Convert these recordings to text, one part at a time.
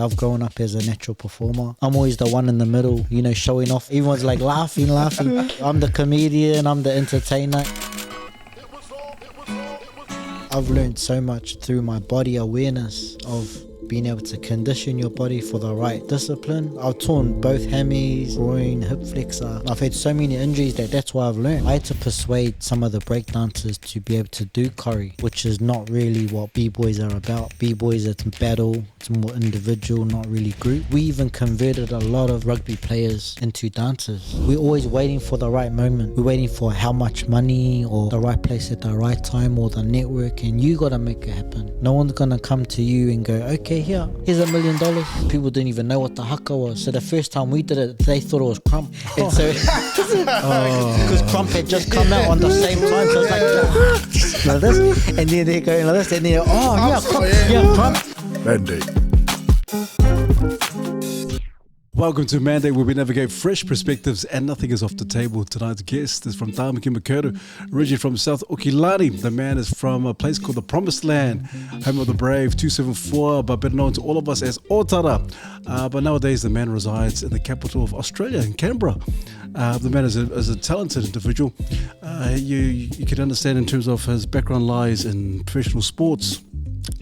I've grown up as a natural performer. I'm always the one in the middle, you know, showing off. Everyone's like laughing. I'm the comedian, I'm the entertainer. I've learned so much through my body awareness of being able to condition your body for the right discipline. I've torn both hammies, groin, hip flexor. I've had so many injuries that's why I've learned. I had to persuade some of the breakdancers to be able to do choreo, which is not really what b-boys are about. B-boys, it's battle, it's more individual, not really group. We even converted a lot of rugby players into dancers. We're always waiting for the right moment. We're waiting for how much money or the right place at the right time or the network, and you gotta make it happen. No one's gonna come to you and go, okay, here's $1 million. People didn't even know what the haka was. So the first time we did it, they thought it was crump. And so, because crump had just come out on the same time, so it's like this, and then they're going like this, and they're crump. Mandate. Welcome to Mandate, where we navigate fresh perspectives and nothing is off the table. Tonight's guest is from Tāmaki Makuru, originally from South Okilani. The man is from a place called the Promised Land, home of the brave, 274, but better known to all of us as Otara. But nowadays, the man resides in the capital of Australia, in Canberra. The man is a talented individual. You can understand in terms of his background lies in professional sports.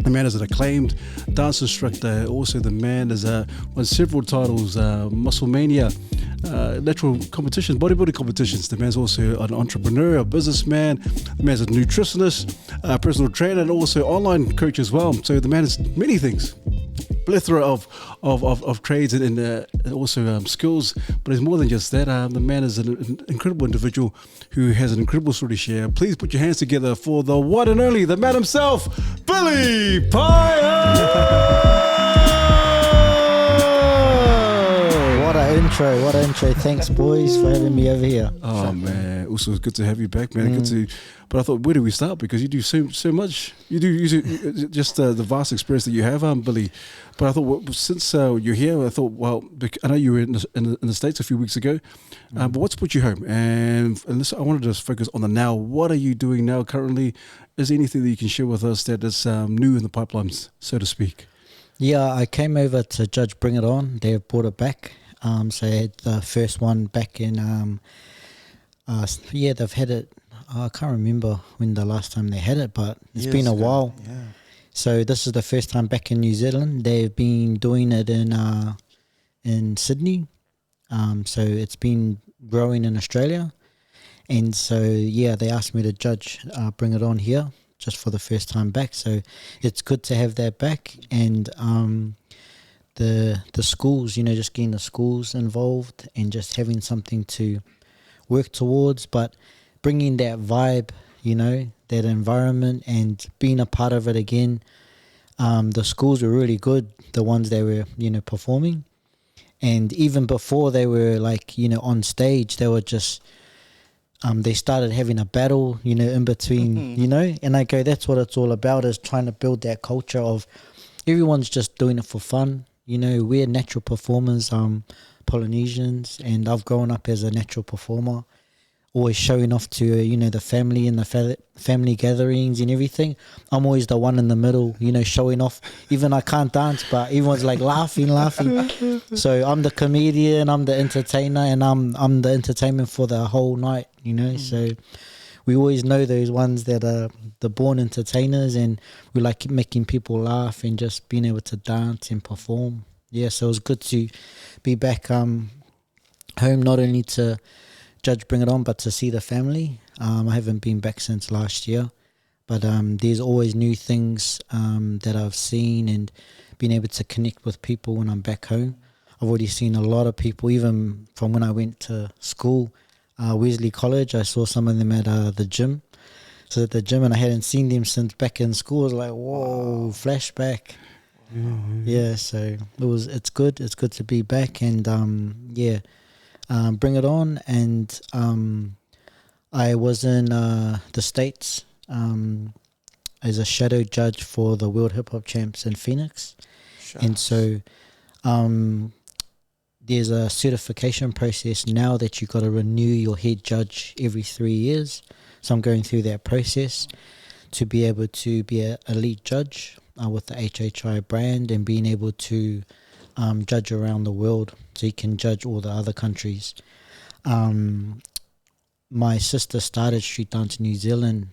The man is an acclaimed dance instructor. Also, the man has won several titles, Muscle Mania, natural competitions, bodybuilding competitions. The man's also an entrepreneur, a businessman. The man's a nutritionist, a personal trainer, and also online coach as well. So the man is many things. Plethora of trades and also skills, but it's more than just that. The man is an incredible individual who has an incredible story to share. Please put your hands together for the one and only, the man himself, Billie Paea! What an intro. Thanks, boys, for having me over here. Oh, man. Also, it's good to have you back, man. But I thought, where do we start? Because you do so much. You do just the vast experience that you have, Billie. But I thought, since you're here, I thought, well, I know you were in the States a few weeks ago, but what's put you home? And I wanted to just focus on the now. What are you doing now currently? Is there anything that you can share with us that is new in the pipelines, so to speak? Yeah, I came over to judge Bring It On. They brought it back. So I had the first one back in, they've had it, I can't remember when the last time they had it, but it's been a while. Yeah. So this is the first time back in New Zealand. They've been doing it in Sydney. So it's been growing in Australia. And so, they asked me to judge Bring It On here just for the first time back. So it's good to have that back. And the schools, just getting the schools involved and just having something to work towards, but bringing that vibe, that environment and being a part of it again. The schools were really good, the ones that were, performing. And even before they were on stage, they were just, they started having a battle, in between, and I go, that's what it's all about, is trying to build that culture of everyone's just doing it for fun. We're natural performers, Polynesians, and I've grown up as a natural performer, always showing off to, the family and the family gatherings and everything. I'm always the one in the middle, showing off. Even I can't dance, but everyone's like laughing. So I'm the comedian, I'm the entertainer, and I'm the entertainment for the whole night, So we always know those ones that are the born entertainers, and we like making people laugh and just being able to dance and perform. Yeah, so it was good to be back home, not only to judge Bring It On, but to see the family. I haven't been back since last year, but there's always new things that I've seen and been able to connect with people when I'm back home. I've already seen a lot of people, even from when I went to school, Wesley College. I saw some of them at the gym. So at the gym, and I hadn't seen them since back in school. I was like, whoa, flashback. Mm-hmm. Yeah, so it's good. It's good to be back, and Bring It On. And I was in the States as a shadow judge for the World Hip Hop Champs in Phoenix. Shucks. And so there's a certification process now that you've got to renew your head judge every 3 years. So I'm going through that process to be able to be an elite judge with the HHI brand and being able to judge around the world, so he can judge all the other countries. My sister started street dance in New Zealand,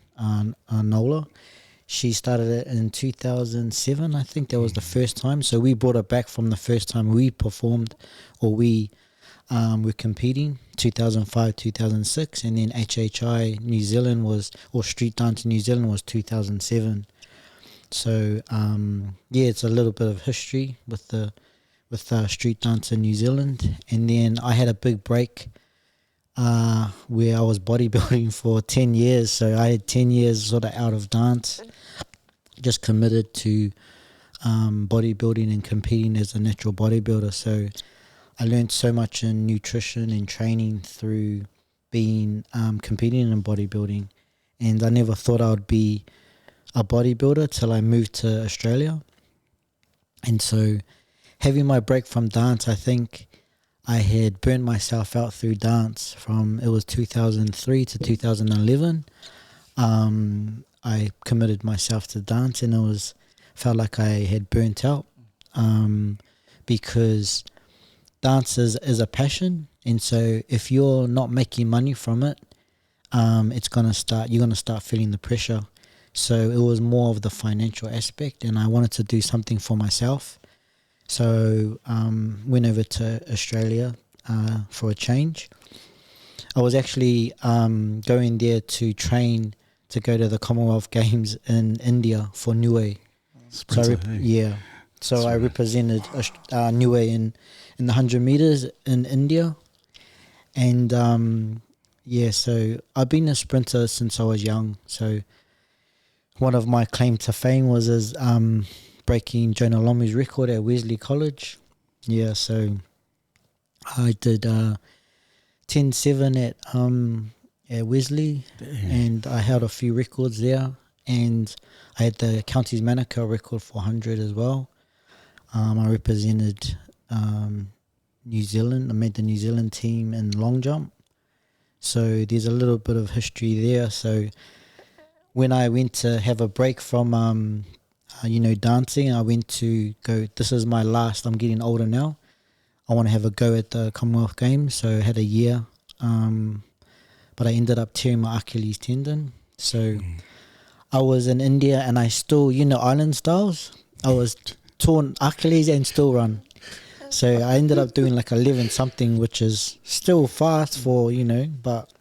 Nola. She started it in 2007, I think that was the first time. So we brought it back from the first time we performed, or we were competing, 2005, 2006, and then HHI New Zealand was, or street dance in New Zealand was 2007. So yeah, it's a little bit of history with the street dance in New Zealand. And then I had a big break where I was bodybuilding for 10 years. So I had 10 years sort of out of dance, just committed to bodybuilding and competing as a natural bodybuilder. So I learned so much in nutrition and training through being competing in bodybuilding. And I never thought I would be a bodybuilder till I moved to Australia. And so having my break from dance, I think I had burnt myself out through dance it was 2003 to 2011. I committed myself to dance, and felt like I had burnt out because dance is a passion. And so if you're not making money from it, you're going to start feeling the pressure. So it was more of the financial aspect, and I wanted to do something for myself. So went over to Australia for a change. I was actually going there to train to go to the Commonwealth Games in India for Niue. So I represented Niue in the 100 meters in India. And so I've been a sprinter since I was young. So one of my claim to fame was as breaking Jonah Lomu's record at Wesley College. Yeah, so I did 10.7 at Wesley. Damn. And I held a few records there, and I had the Counties Manukau record for 100 as well. I represented New Zealand. I made the New Zealand team in long jump. So there's a little bit of history there. So when I went to have a break from dancing, I went to go, this is my last, I'm getting older now, I want to have a go at the Commonwealth Games. So I had a year, but I ended up tearing my Achilles tendon. So I was in India, and I still, island styles, I was torn Achilles and still run. So I ended up doing like 11 something, which is still fast for, but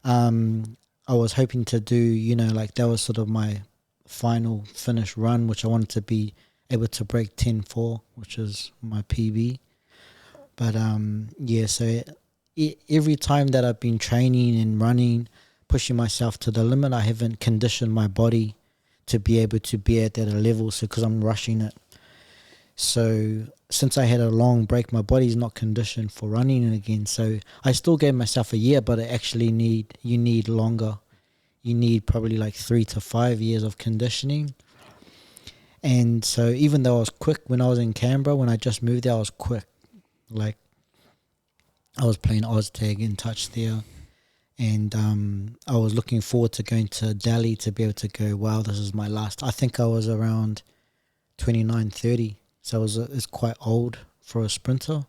I was hoping to do, that was sort of my final finish run, which I wanted to be able to break 10.4, which is my PB. But so every time that I've been training and running, pushing myself to the limit, I haven't conditioned my body to be able to be at that level. So because I'm rushing it. So since I had a long break, my body's not conditioned for running again. So I still gave myself a year, but you need longer. You need probably like 3 to 5 years of conditioning. And so even though I was quick when I was in Canberra, when I just moved there, I was quick. Like I was playing Oztag in touch there. And I was looking forward to going to Delhi to be able to go, wow, this is my last. I think I was around 29, 30. So it's quite old for a sprinter.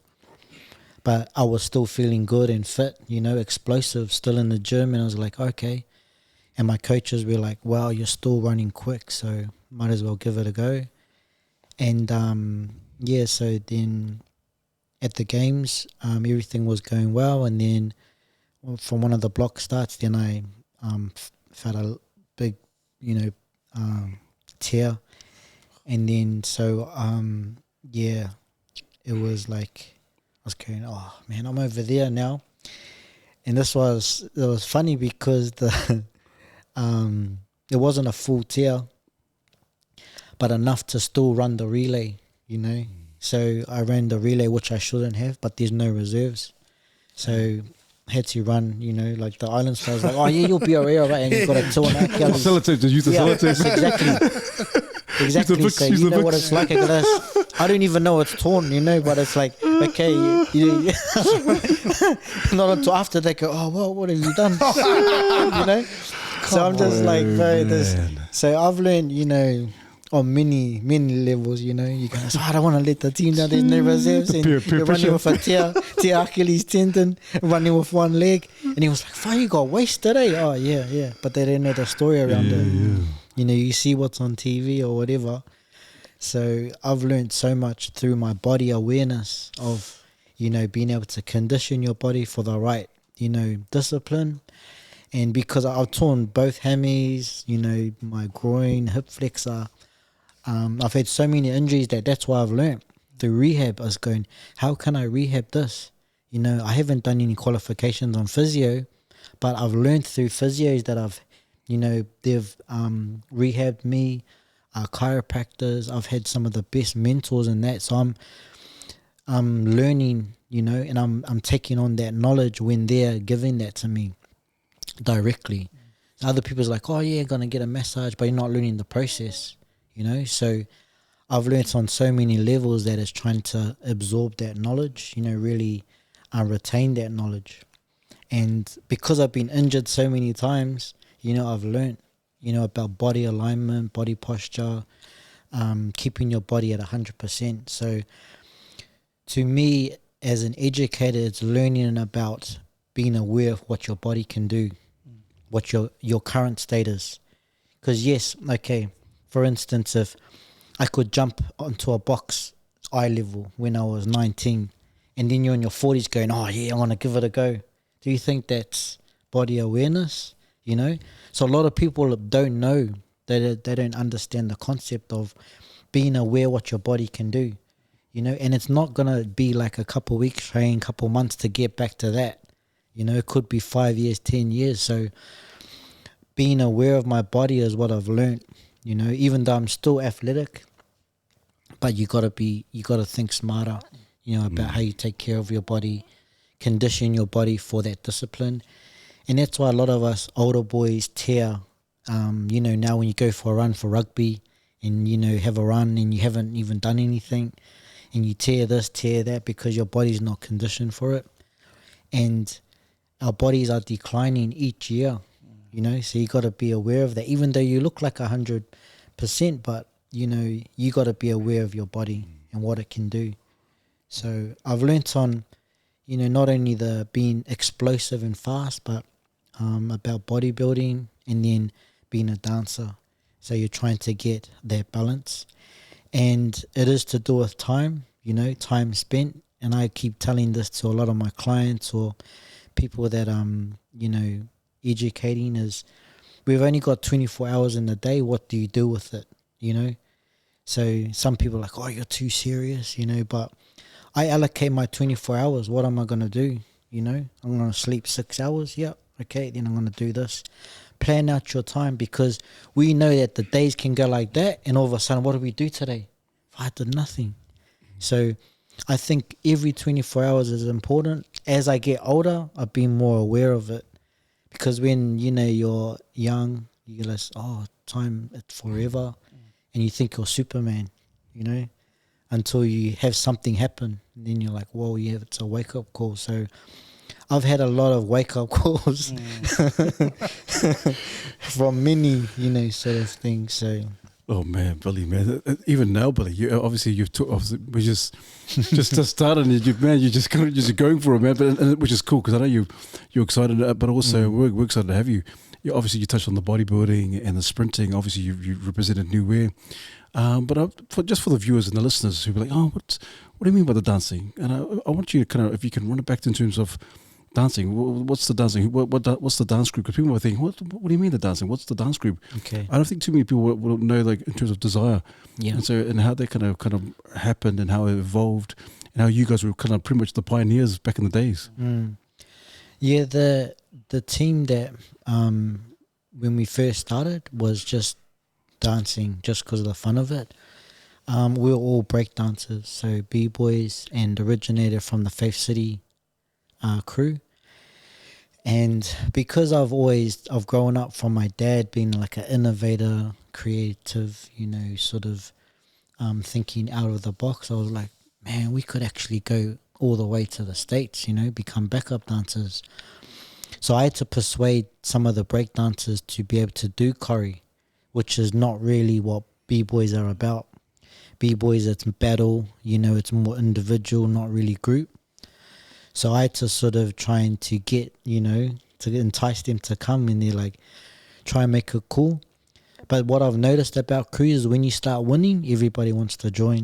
But I was still feeling good and fit, explosive, still in the gym. And I was like, okay. And my coaches were like, wow, you're still running quick, so might as well give it a go. And so then at the games, everything was going well. And then from one of the block starts, then I felt a big, tear. And then so, it was like, I was going, oh man, I'm over there now. And it was funny because it wasn't a full tear, but enough to still run the relay, So I ran the relay, which I shouldn't have, but there's no reserves. So I had to run, like the island stars, like, oh yeah, you'll be alright, right? And you've got a two and a half calories. Use the sellotape. Exactly. So you know what it's like. I don't even know it's torn, but it's like, okay, not until after they go, oh, well, what have you done? So I'm just like, bro, so I've learned, on many levels, you know. You go, so I don't want to let the team down. There's no reserves, The and peer you're running pressure. with a tear Achilles tendon, running with one leg, and he was like, "Fuck, you got wasted, eh?" Oh yeah, but they didn't know the story around it. Yeah. You know, you see what's on TV or whatever. So I've learned so much through my body awareness of, you know, being able to condition your body for the right, you know, discipline. And because I've torn both hammies, you know, my groin, hip flexor, I've had so many injuries that's why I've learned through rehab. I was going, how can I rehab this? You know, I haven't done any qualifications on physio, but I've learned through physios that you know, they've rehabbed me, chiropractors. I've had some of the best mentors in that. So I'm learning, you know, and I'm taking on that knowledge when they're giving that to me directly. Other people's like, oh yeah, gonna get a massage, but you're not learning the process, you know. So I've learnt on so many levels that it's trying to absorb that knowledge, you know, really retain that knowledge. And because I've been injured so many times, you know, I've learnt, you know, about body alignment, body posture, keeping your body at 100%. So to me, as an educator, it's learning about being aware of what your body can do, what your current status. Because yes, okay, for instance, if I could jump onto a box eye level when I was 19, and then you're in your 40s going, oh yeah, I want to give it a go. Do you think that's body awareness? You know, so a lot of people don't know, they don't understand the concept of being aware what your body can do. You know, and it's not gonna be like a couple of weeks training, couple of months to get back to that. You know, it could be 5 years, 10 years. So being aware of my body is what I've learned. You know, even though I'm still athletic, but you gotta think smarter, you know, about how you take care of your body, condition your body for that discipline. And that's why a lot of us older boys tear, you know, now when you go for a run for rugby and, you know, have a run and you haven't even done anything and you tear this, tear that because your body's not conditioned for it. And our bodies are declining each year, you know, so you got to be aware of that. Even though you look like 100%, but, you know, you got to be aware of your body and what it can do. So I've learnt on, you know, not only the being explosive and fast, but about bodybuilding and then being a dancer. So you're trying to get that balance. And it is to do with time, you know, time spent. And I keep telling this to a lot of my clients or people that you know, educating is we've only got 24 hours in the day. What do you do with it? You know? So some people are like, oh, you're too serious, you know, but I allocate my 24 hours. What am I going to do? You know, I'm going to sleep 6 hours. Yep. Okay. Then I'm going to do this. Plan out your time because we know that the days can go like that. And all of a sudden, what do we do today? I did nothing. So I think every 24 hours is important. As I get older, I've been more aware of it because when, you know, you're young, you realize, oh, time, it's forever. And you think you're Superman, you know, until you have something happen. And then you're like, whoa, yeah, it's a wake-up call. So I've had a lot of wake-up calls from many, you know, sort of things. So Oh man, Billy, man. Even now, Billy, we just started, and you're just going for it, man. But which is cool because I know you're excited, but also we're excited to have you. Obviously, you touched on the bodybuilding and the sprinting. Obviously, you represented New Wear, but for the viewers and the listeners who be like, oh, what do you mean by the dancing? And I want you to kind of, if you can run it back in terms of dancing. What's the dancing? What's the dance group? Because people might think, what do you mean the dancing? What's the dance group? okay, I don't think too many people will know, like, in terms of desire, yeah, and how that kind of happened and how it evolved and how you guys were kind of pretty much the pioneers back in the days. Yeah. The team that when we first started was just dancing, just because of the fun of it. We were all break dancers, so b-boys, and originated from the Faith City crew. And because I've grown up from my dad being like an innovator, creative, you know, sort of thinking out of the box, I was like, man, we could actually go all the way to the States, you know, become backup dancers. So I had to persuade some of the break dancers to be able to do choreo, which is not really what B-boys are about. B-boys, it's battle, it's more individual, not really group. So I had to sort of trying to get, to entice them to come, and they're like, try and make it cool. But what I've noticed about crews is when you start winning, everybody wants to join.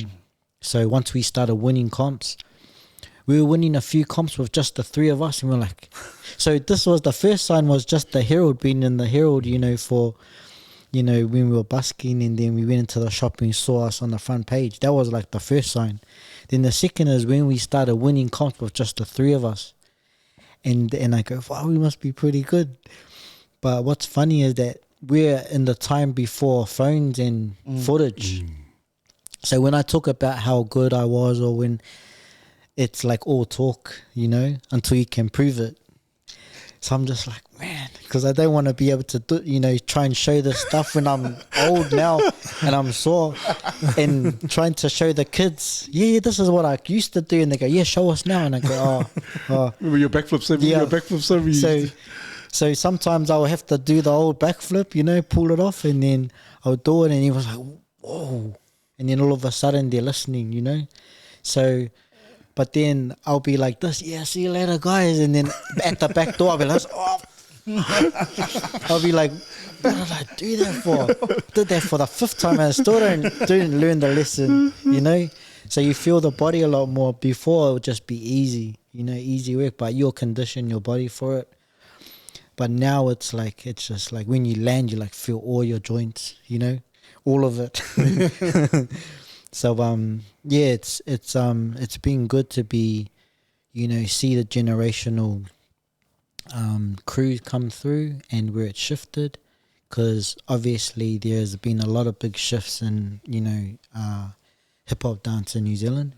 So once we started winning comps, we were winning a few comps with just the three of us, and we're like, so this was the first sign, was just the Herald, being in the Herald, for, when we were busking, and then we went into the shop and we saw us on the front page. That was like the first sign. Then the second is when we started winning comps with just the three of us. And I go, wow, we must be pretty good. But what's funny is that we're in the time before phones and footage. So when I talk about how good I was, or when it's like all talk, until you can prove it. So I'm just like, man, because I don't want to be able to do, try and show this stuff when I'm old now and I'm sore, and trying to show the kids, this is what I used to do. And they go, show us now. And I go, oh. Remember your backflip service? So sometimes I'll have to do the old backflip, pull it off, and then I'll do it, and he was like, whoa. And then all of a sudden they're listening, So, but then I'll be like this, see you later, guys. And then at the back door, I'll be like, I'll be like, what did I do that for? Did that for the fifth time, and I still didn't learn the lesson, So you feel the body a lot more. Before it would just be easy, easy work, but you'll condition your body for it. But now it's just like when you land, you like feel all your joints, all of it. So it's been good to be, see the generational crews come through and where it's shifted, because obviously there's been a lot of big shifts in hip hop dance in New Zealand.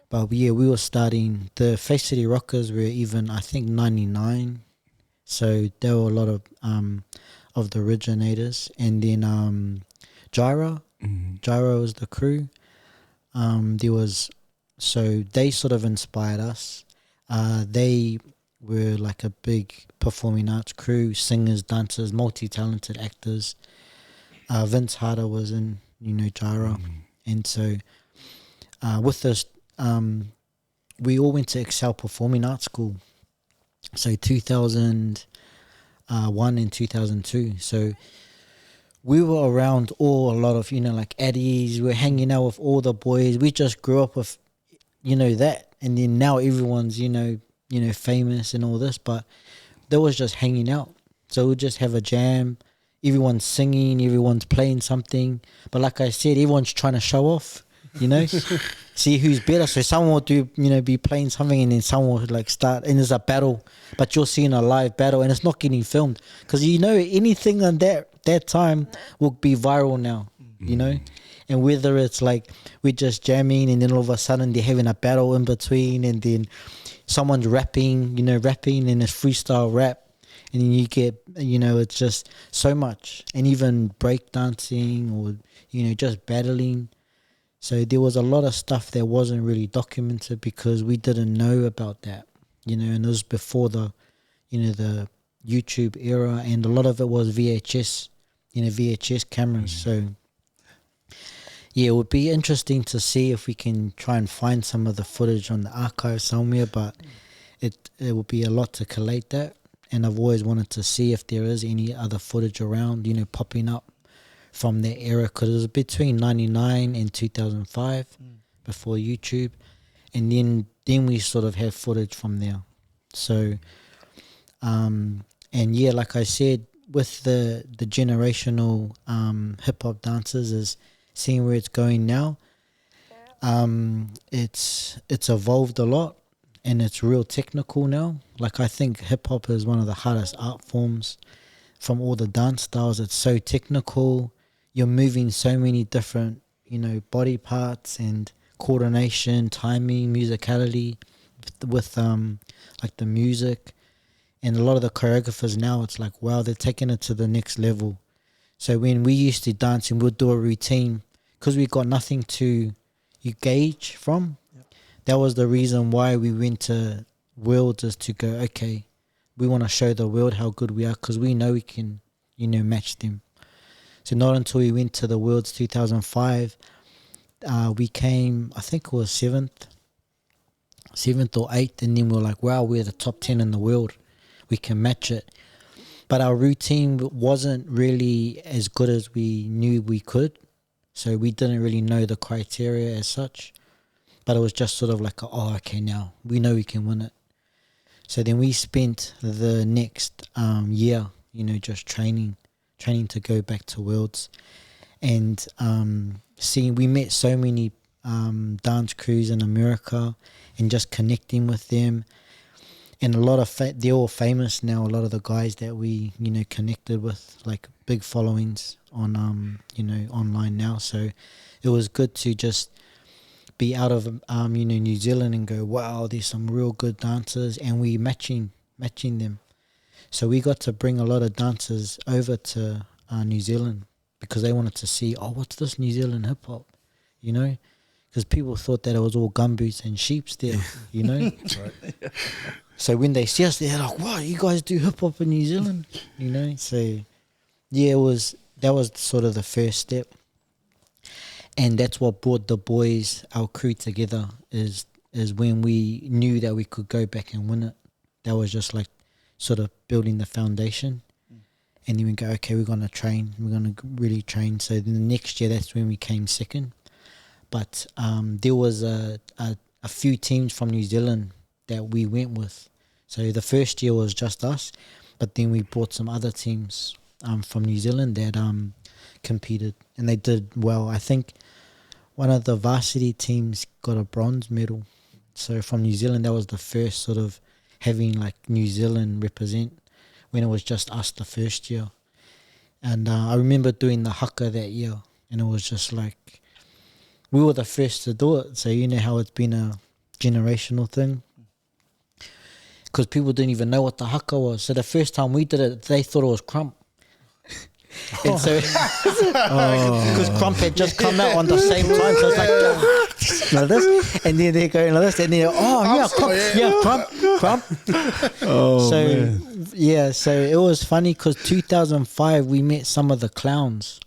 But we were starting, the Face City Rockers were even, I think, 99. So there were a lot of the originators, and then Gyra was the crew. So they sort of inspired us. They were like a big performing arts crew, singers, dancers, multi-talented actors. Vince Harder was in, Gyra. And so with this, we all went to Excel Performing Arts School. So 2001 and 2002. So we were around a lot of, like Addies. We're hanging out with all the boys. We just grew up with, that. And then now everyone's, famous and all this. But they was just hanging out. So we'd just have a jam. Everyone's singing. Everyone's playing something. But like I said, everyone's trying to show off, see who's better. So someone will do, be playing something, and then someone would like start, and there's a battle, but you're seeing a live battle, and it's not getting filmed, because anything on that time will be viral now, and whether it's like we're just jamming, and then all of a sudden they're having a battle in between, and then someone's rapping, and it's freestyle rap, and then you get, it's just so much, and even breakdancing or just battling. So there was a lot of stuff that wasn't really documented because we didn't know about that, and it was before the, the YouTube era, and a lot of it was VHS, VHS cameras. So it would be interesting to see if we can try and find some of the footage on the archive somewhere, but it would be a lot to collate that. And I've always wanted to see if there is any other footage around, popping up from that era, because it was between 99 and 2005 before YouTube, and then we sort of have footage from there. So like I said, with the generational hip hop dancers, is seeing where it's going now. It's evolved a lot, and it's real technical now. Like, I think hip hop is one of the hardest art forms from all the dance styles. It's so technical. You're moving so many different, body parts and coordination, timing, musicality with like the music. And a lot of the choreographers now, it's like, wow, they're taking it to the next level. So when we used to dance and we'd do a routine, because we got nothing to gauge from, that was the reason why we went to Worlds, is to go, okay, we want to show the world how good we are, because we know we can, match them. So not until we went to the Worlds 2005, we came, I think it was seventh or eighth, and then we were like, wow, we're the top 10 in the world. We can match it. But our routine wasn't really as good as we knew we could. So we didn't really know the criteria as such. But it was just sort of like, oh, okay, now we know we can win it. So then we spent the next year, you know, just training to go back to Worlds. And we met so many dance crews in America and just connecting with them. And a lot of they're all famous now. A lot of the guys that we, you know, connected with, like big followings on, you know, online now. So it was good to just be out of, you know, New Zealand and go, wow, there's some real good dancers, and we matching them. So we got to bring a lot of dancers over to New Zealand because they wanted to see, oh, what's this New Zealand hip hop, you know? Because people thought that it was all gumboots and sheeps there, you know? Right. So when they see us, they're like, wow, you guys do hip hop in New Zealand, you know? So yeah, that was sort of the first step. And that's what brought the boys, our crew, together, is when we knew that we could go back and win it. That was just like sort of building the foundation. And then we go, okay, we're going to train. We're going to really train. So then the next year, that's when we came second. But there was a few teams from New Zealand that we went with. So the first year was just us, but then we brought some other teams from New Zealand that competed, and they did well. I think one of the varsity teams got a bronze medal. So from New Zealand, that was the first sort of having like New Zealand represent when it was just us the first year. And I remember doing the haka that year, and it was just like, we were the first to do it. So you know how it's been a generational thing, because people didn't even know what the haka was. So the first time we did it, they thought it was crump. And so, because crump had just come out on the same time, so it's like this, and then they're going like this, and then crump. Oh, so man. Yeah, so it was funny because 2005 we met some of the clowns,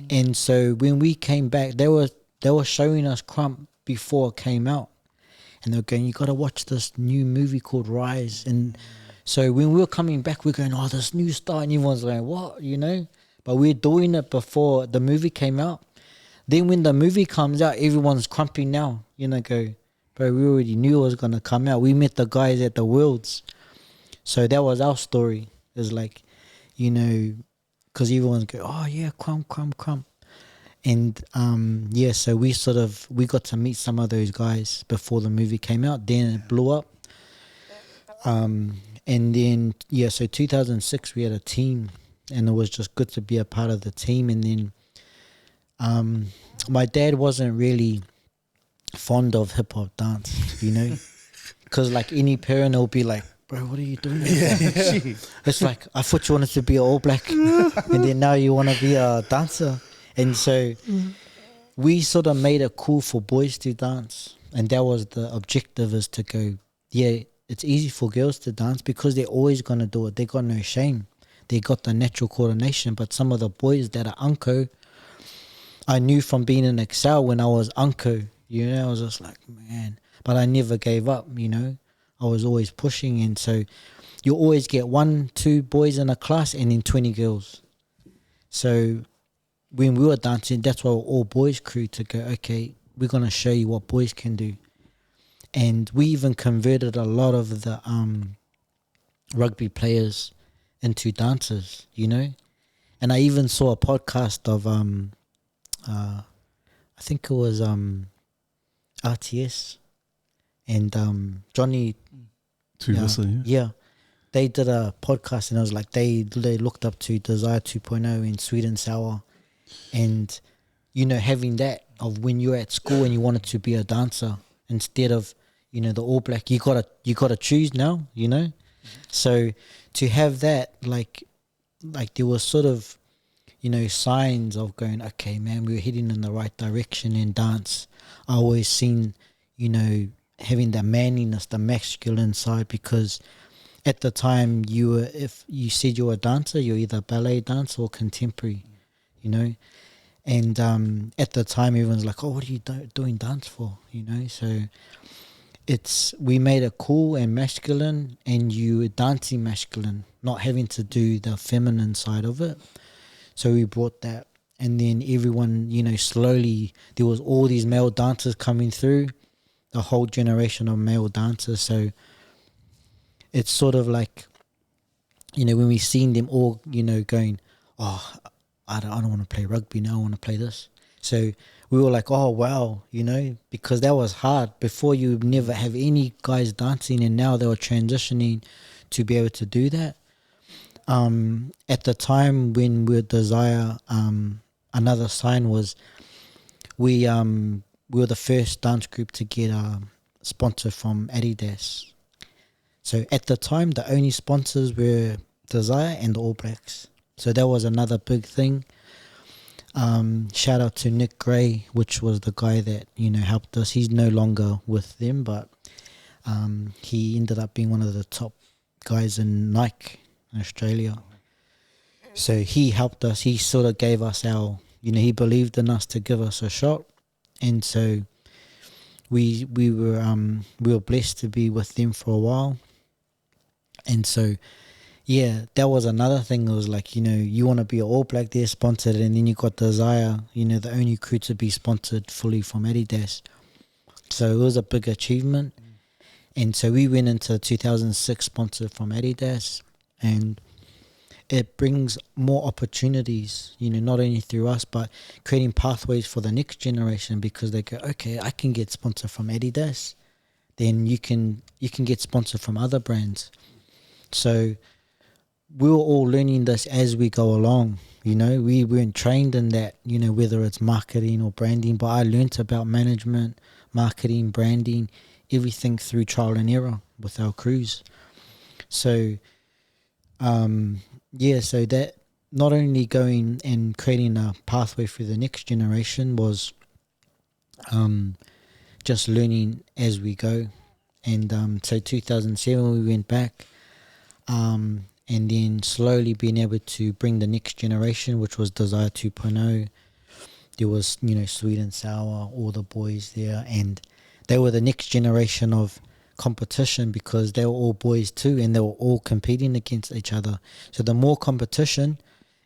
and so when we came back, they were showing us crump before it came out, and they were going, you got to watch this new movie called Rise. And so when we were coming back, we're going, oh, this new star, and everyone's going, what, you know? But we're doing it before the movie came out. Then when the movie comes out, everyone's crumping now, you know, go, bro, we already knew it was going to come out. We met the guys at the Worlds. So that was our story. It was like, you know, because everyone's go, oh yeah, crump. And yeah, so we got to meet some of those guys before the movie came out. Then it blew up. And then, yeah, so 2006 we had a team, and it was just good to be a part of the team. And then my dad wasn't really fond of hip-hop dance, you know, because like any parent will be like, bro, what are you doing? It's like, I thought you wanted to be an All Black, and then now you want to be a dancer. And so we sort of made it cool for boys to dance, and that was the objective, is to go, yeah, it's easy for girls to dance because they're always going to do it. They got no shame. They got the natural coordination. But some of the boys that are unco, I knew from being in Excel when I was unco, you know, I was just like, man. But I never gave up, you know. I was always pushing. And so you always get 1-2 boys in a class and then 20 girls. So when we were dancing, that's why we're all boys crew, to go, okay, we're going to show you what boys can do. And we even converted a lot of the rugby players into dancers, you know. And I even saw a podcast of I think it was RTS and Johnny. Yeah, they did a podcast, and it was like they looked up to Desire 2.0 in Sweet and Sour, and you know, having that of when you're at school and you wanted to be a dancer instead of, you know, the All Black, you gotta choose now, you know. So to have that, like there was sort of, you know, signs of going, okay, man, we were heading in the right direction in dance. I always seen, you know, having the manliness, the masculine side, because at the time if you said you were a dancer, you're either ballet dancer or contemporary. you know. And at the time, everyone's like, "Oh, what are you doing dance for?" You know. So we made it cool and masculine, and you were dancing masculine, not having to do the feminine side of it. So we brought that, and then everyone, you know, slowly there was all these male dancers coming through, the whole generation of male dancers. So it's sort of like, you know, when we seen them all, you know, going, "Oh, I don't want to play rugby now, I want to play this." So we were like, "Oh, wow," you know, because that was hard. Before, you would never have any guys dancing, and now they were transitioning to be able to do that. At the time when we were Desire, another sign was we were the first dance group to get a sponsor from Adidas. So at the time, the only sponsors were Desire and the All Blacks. So that was another big thing. Shout out to Nick Gray, which was the guy that, you know, helped us. He's no longer with them, but he ended up being one of the top guys in Nike in Australia. So he helped us. He sort of gave us our, you know, he believed in us to give us a shot, and so we were blessed to be with them for a while. And so, yeah, that was another thing. It was like, you know, you want to be an All Black, they're sponsored, and then you got Desire, you know, the only crew to be sponsored fully from Adidas. So it was a big achievement. And so we went into 2006 sponsored from Adidas, and it brings more opportunities, you know, not only through us, but creating pathways for the next generation, because they go, okay, I can get sponsored from Adidas, then you can get sponsored from other brands. So we were all learning this as we go along. You know, we weren't trained in that, you know, whether it's marketing or branding, but I learnt about management, marketing, branding, everything through trial and error with our crews. So, so that not only going and creating a pathway for the next generation was just learning as we go. And so 2007 we went back, and then slowly being able to bring the next generation, which was Desire 2.0. There was, you know, Sweet and Sour, all the boys there, and they were the next generation of competition because they were all boys too, and they were all competing against each other. So the more competition,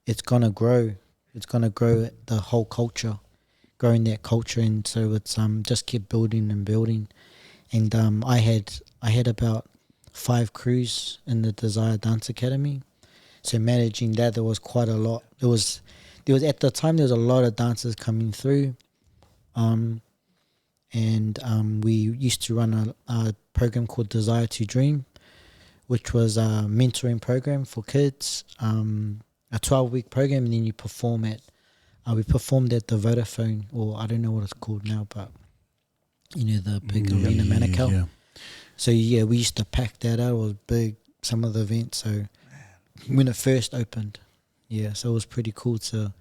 it's gonna grow. It's gonna grow the whole culture, growing that culture, and so it's just kept building and building. And I had about 5 crews in the Desire Dance Academy. So managing that, there was quite a lot. There was at the time there was a lot of dancers coming through, and we used to run a program called Desire to Dream, which was a mentoring program for kids, a 12-week program, and then you perform at. We performed at the Vodafone, or I don't know what it's called now, but you know, the big arena Manukau. Yeah. So yeah, we used to pack that out. It was big, some of the events. So when it first opened, yeah, so it was pretty cool to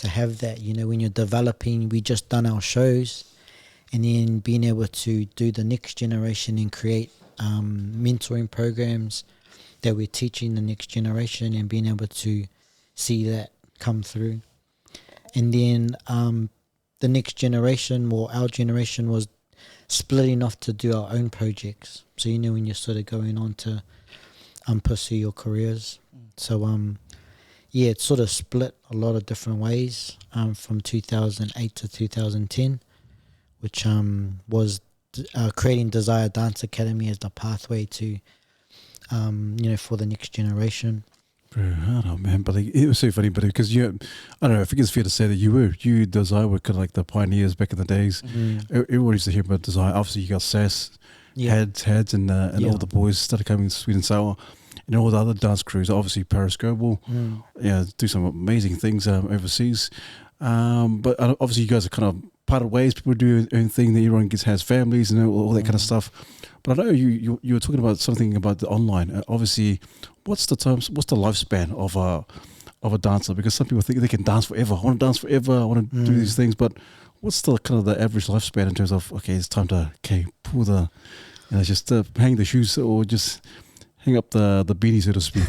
have that. You know, when you're developing, we just done our shows, and then being able to do the next generation and create mentoring programs that we're teaching the next generation, and being able to see that come through. And then the next generation, or our generation, was splitting off to do our own projects. So, you know, when you're sort of going on to pursue your careers. So, yeah, it sort of split a lot of different ways from 2008 to 2010, which was creating Desire Dance Academy as the pathway to, you know, for the next generation. Very hard, oh man, but it was so funny, but because I don't know, I think it's fair to say that you Desire were kind of like the pioneers back in the days. Everyone used to hear about Desire. Obviously, you got Sass, Hads, and all the boys started coming to Sweet and Sour, and all the other dance crews. Obviously, Paris Global, do some amazing things overseas. But obviously, you guys are kind of parted ways. People do their own thing. That everyone has families and all that kind of stuff. But I know you were talking about something about the online. Obviously, what's the lifespan of a dancer? Because some people think they can dance forever. I want to dance forever. I want to do these things. But what's the kind of the average lifespan in terms of, okay, it's time to pull the, just hang the shoes or just hang up the beanie, so to speak?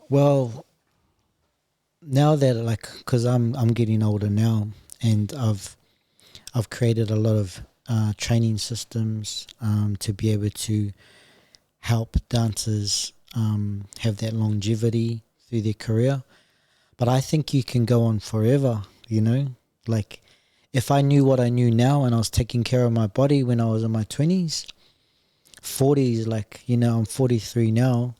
Well, now that like, because I'm getting older now, and I've created a lot of training systems to be able to help dancers have that longevity through their career. But I think you can go on forever, you know? Like, if I knew what I knew now and I was taking care of my body when I was in my 20s, 40s, like, you know, I'm 43 now,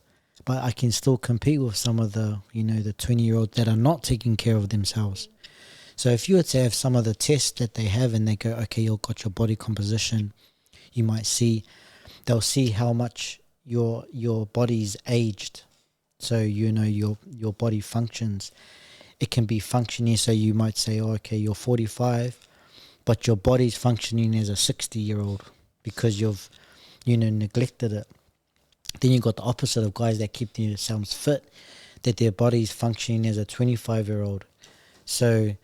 but I can still compete with some of the, you know, the 20-year-olds that are not taking care of themselves. So if you were to have some of the tests that they have and they go, okay, you've got your body composition, you might see, they'll see how much your body's aged. So, you know, your body functions. It can be functioning, so you might say, oh, okay, you're 45, but your body's functioning as a 60-year-old because you've, you know, neglected it. Then you got the opposite of guys that keep themselves fit, that their body's functioning as a 25-year-old. So,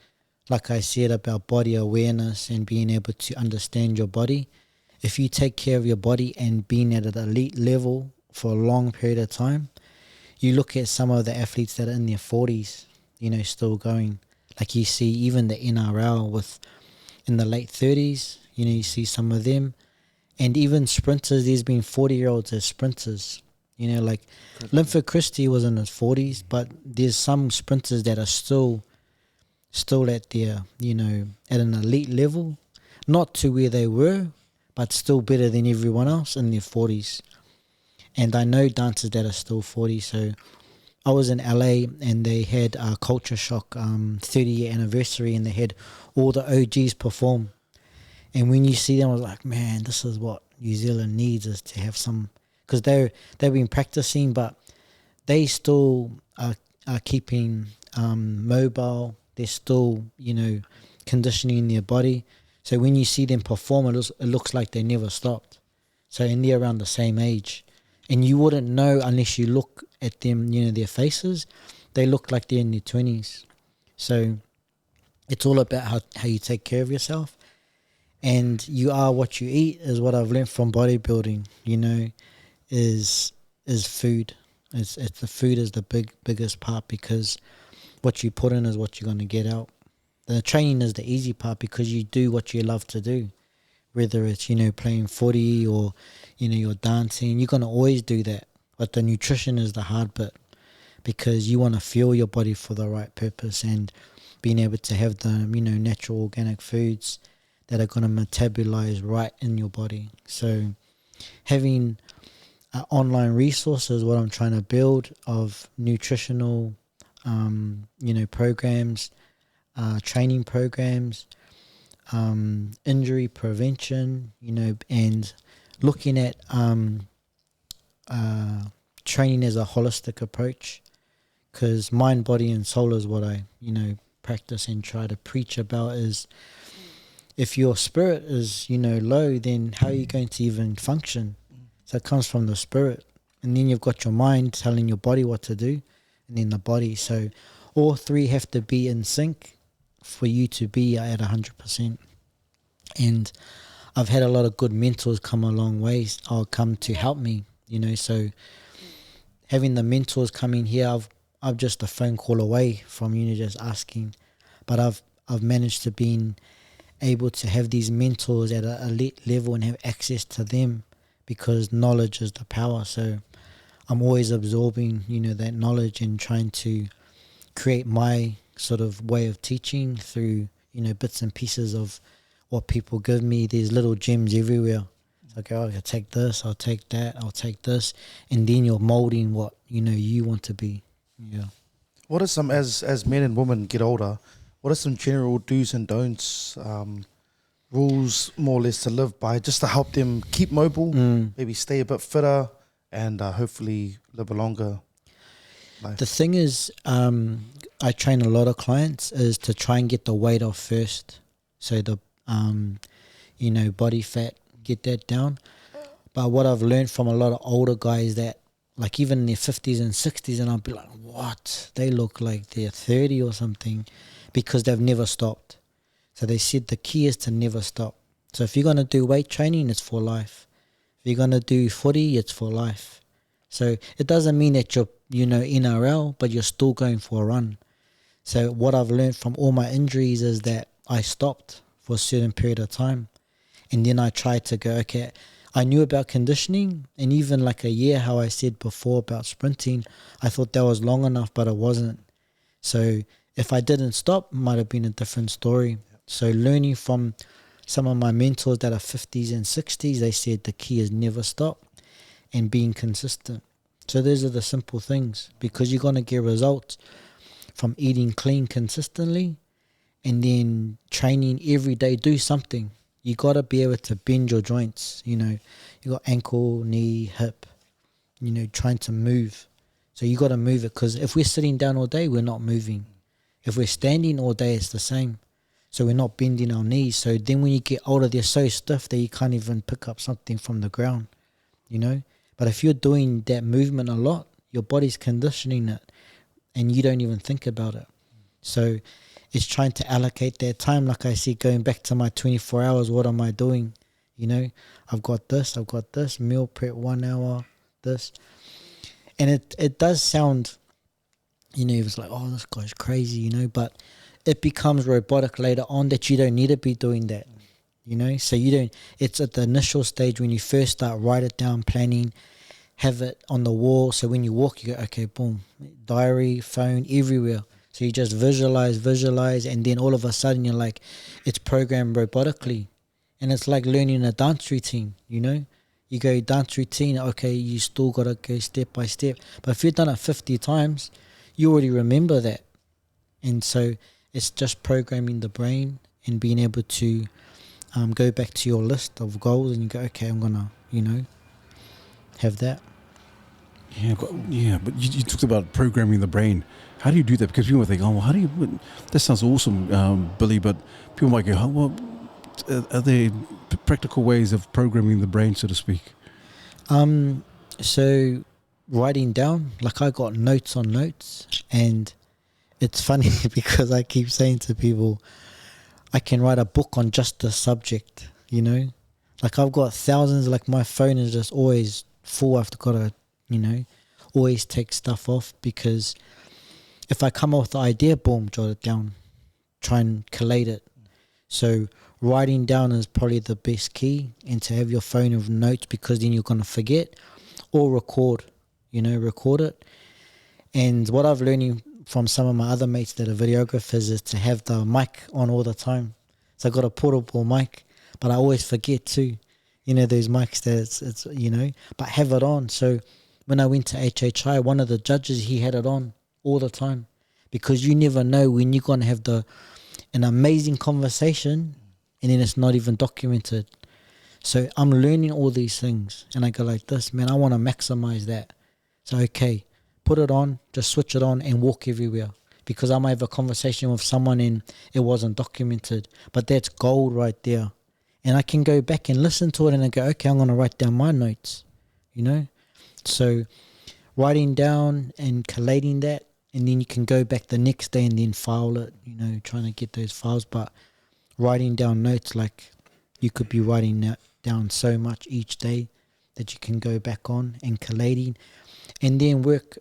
like I said about body awareness and being able to understand your body, if you take care of your body and being at an elite level for a long period of time, you look at some of the athletes that are in their 40s, you know, still going. Like you see even the NRL with in the late 30s, you know, you see some of them. And even sprinters, there's been 40-year-olds as sprinters. You know, like Linford Christie was in his 40s, but there's some sprinters that are still at their, you know, at an elite level. Not to where they were, but still better than everyone else in their 40s. And I know dancers that are still 40. So I was in LA and they had a Culture Shock 30-year anniversary, and they had all the OGs perform. And when you see them, I was like, man, this is what New Zealand needs, is to have some, because they've been practicing, but they still are keeping mobile. They're still, you know, conditioning their body. So when you see them perform, it looks like they never stopped. So, and they're around the same age. And you wouldn't know unless you look at them, you know, their faces. They look like they're in their 20s. So it's all about how you take care of yourself. And you are what you eat is what I've learned from bodybuilding, you know, is food. It's the food is the biggest part, because what you put in is what you're going to get out. The training is the easy part because you do what you love to do, whether it's, you know, playing footy or, you know, you're dancing. You're going to always do that. But the nutrition is the hard bit, because you want to fuel your body for the right purpose, and being able to have the, you know, natural organic foods that are going to metabolize right in your body. So having online resources, what I'm trying to build of nutritional, you know, programs, training programs, injury prevention, you know, and looking at training as a holistic approach, because mind, body, and soul is what I, you know, practice and try to preach about. Is if your spirit is, you know, low, then how are you going to even function? So it comes from the spirit, and then you've got your mind telling your body what to do, and then the body. So all three have to be in sync for you to be at 100%. And I've had a lot of good mentors come a long ways, or come to help me, you know. So having the mentors coming here, I've just a phone call away from, you know, just asking. But I've managed to be able to have these mentors at an elite level and have access to them, because knowledge is the power. So I'm always absorbing, you know, that knowledge and trying to create my sort of way of teaching through, you know, bits and pieces of what people give me. There's little gems everywhere. It's like, oh, I'll take this, I'll take that, I'll take this, and then you're molding what, you know, you want to be. Yeah. What are some, as men and women get older, what are some general do's and don'ts, rules more or less to live by, just to help them keep mobile, maybe stay a bit fitter, and hopefully live a longer life? The thing is, I train a lot of clients is to try and get the weight off first. So the, you know, body fat, get that down. But what I've learned from a lot of older guys, that like even in their 50s and 60s, and I'll be like, what? They look like they're 30 or something, because they've never stopped. So they said the key is to never stop. So if you're going to do weight training, it's for life. If you're going to do footy, it's for life. So it doesn't mean that you're, you know, NRL, but you're still going for a run. So what I've learned from all my injuries is that I stopped for a certain period of time. And then I tried to go, okay, I knew about conditioning, and even like a year, how I said before about sprinting, I thought that was long enough, but it wasn't. So if I didn't stop, it might have been a different story. So learning from some of my mentors that are 50s and 60s, they said the key is never stop and being consistent. So those are the simple things, because you're going to get results from eating clean consistently and then training every day. Do something. You got to be able to bend your joints. You know, you got ankle, knee, hip, you know, trying to move. So you got to move it, because if we're sitting down all day, we're not moving. If we're standing all day, it's the same. So we're not bending our knees. So then when you get older, they're so stiff that you can't even pick up something from the ground, you know. But if you're doing that movement a lot, your body's conditioning it and you don't even think about it. So it's trying to allocate that time. Like I said, going back to my 24 hours, what am I doing? You know, I've got this, meal prep 1 hour, this. And it does sound, you know, it's like, oh, this guy's crazy, you know, but it becomes robotic later on that you don't need to be doing that, you know. So you don't, it's at the initial stage when you first start, write it down, planning, have it on the wall. So when you walk, you go, okay, boom, diary, phone, everywhere. So you just visualize, and then all of a sudden you're like, it's programmed robotically. And it's like learning a dance routine, you know. You go dance routine, okay, you still got to go step by step. But if you've done it 50 times, you already remember that. And so it's just programming the brain and being able to go back to your list of goals and you go, okay, I'm going to, you know, have that. But you talked about programming the brain. How do you do that? Because people think, oh, well, how do you? That sounds awesome, Billy. But people might go, oh, well, are there practical ways of programming the brain, so to speak? So writing down, like I got notes on notes, and it's funny because I keep saying to people, I can write a book on just the subject, you know. Like I've got thousands. Like my phone is just always full. I've got to, you know, always take stuff off, because if I come up with the idea, boom, jot it down, try and collate it. So writing down is probably the best key, and to have your phone with notes, because then you're going to forget, or record, you know, record it. And what I've learned from some of my other mates that are videographers is to have the mic on all the time. So I got a portable mic, but I always forget too. You know, those mics that it's you know, but have it on. So when I went to HHI, one of the judges, he had it on all the time, because you never know when you're going to have an amazing conversation and then it's not even documented. So I'm learning all these things and I go like this, man, I want to maximize that. So, okay, put it on, just switch it on and walk everywhere, because I might have a conversation with someone and it wasn't documented, but that's gold right there. And I can go back and listen to it and I go, okay, I'm going to write down my notes, you know. So writing down and collating that, and then you can go back the next day and then file it, you know, trying to get those files. But writing down notes, like you could be writing down so much each day that you can go back on and collating, and then work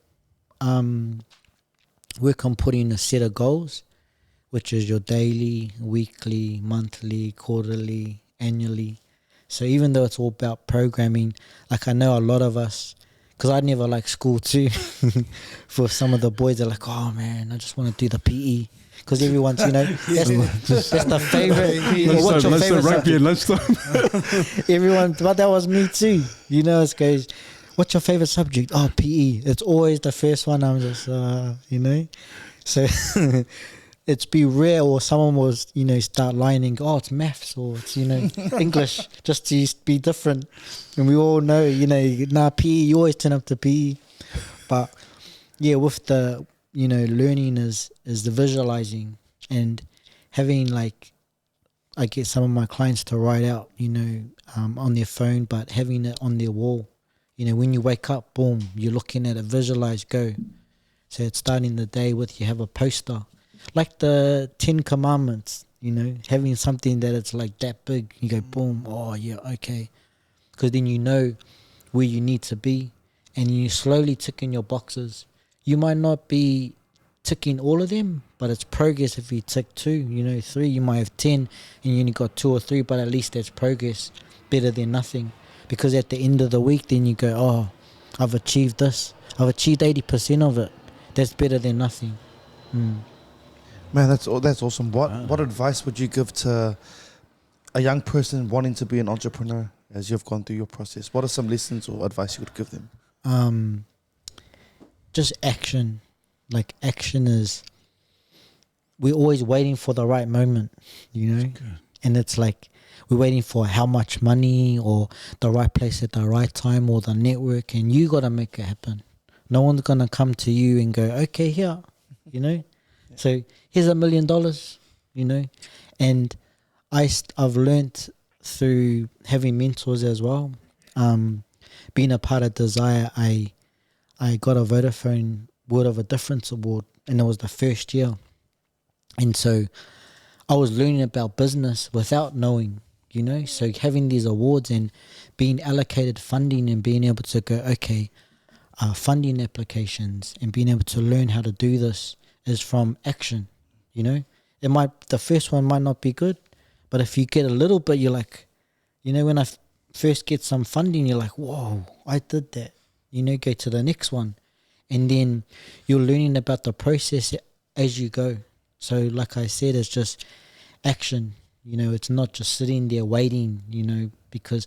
on putting a set of goals, which is your daily, weekly, monthly, quarterly, annually. So even though it's all about programming, like I know a lot of us, because I never liked school too. For some of the boys, they're like, oh man, I just want to do the PE. Because everyone's, you know, that's the favorite. What's your favorite rugby and lunchtime. Everyone, but that was me too. You know, it goes, what's your favorite subject? Oh, PE. It's always the first one. I'm just, you know. So it's be rare, or someone was, you know, start lying and go, oh, it's maths, or it's, you know, English, just to be different. And we all know, you know, PE, you always turn up to PE. But yeah, with the, you know, learning is the visualizing and having, like, I get some of my clients to write out, you know, on their phone, but having it on their wall. You know, when you wake up, boom, you're looking at it, visualize, go. So it's starting the day with, you have a poster. Like the 10 Commandments, you know, having something that it's like that big. You go, boom, oh yeah, okay. Because then you know where you need to be, and you slowly tick in your boxes. You might not be ticking all of them, but it's progress if you tick 2, 3, you might have 10 and you only got 2 or 3, but at least that's progress, better than nothing. Because at the end of the week, then you go, oh, I've achieved this. I've achieved 80% of it. That's better than nothing. Man, that's awesome. What advice would you give to a young person wanting to be an entrepreneur as you've gone through your process? What are some lessons or advice you would give them? Just action. Like, action is, we're always waiting for the right moment, and it's like we're waiting for how much money or the right place at the right time or the network, and you got to make it happen. No one's going to come to you and go, okay, here, so here's $1 million, and I've learnt through having mentors as well. Being a part of Desire, I got a Vodafone Word of a Difference award, and it was the first year. And so I was learning about business without knowing, so having these awards and being allocated funding and being able to go, okay, funding applications and being able to learn how to do this is from action, the first one might not be good, but if you get a little bit, you're like, when I first get some funding, you're like, whoa, I did that, go to the next one. And then you're learning about the process as you go. So like I said, it's just action. It's not just sitting there waiting, because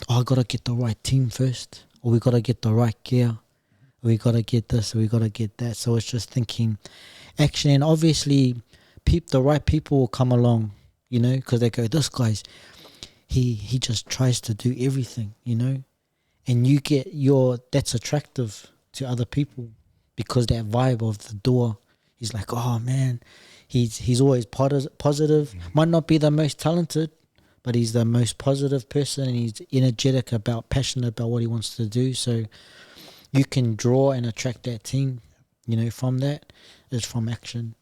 I got to get the right team first, or we got to get the right gear, or we got to get this, or we got to get that. So it's just thinking action. And obviously the right people will come along, because they go, this guy's, he just tries to do everything, and you get that's attractive to other people, because that vibe of the door, he's like, oh man, he's always positive, might not be the most talented, but he's the most positive person, and he's energetic passionate about what he wants to do. So you can draw and attract that team, from that is from action.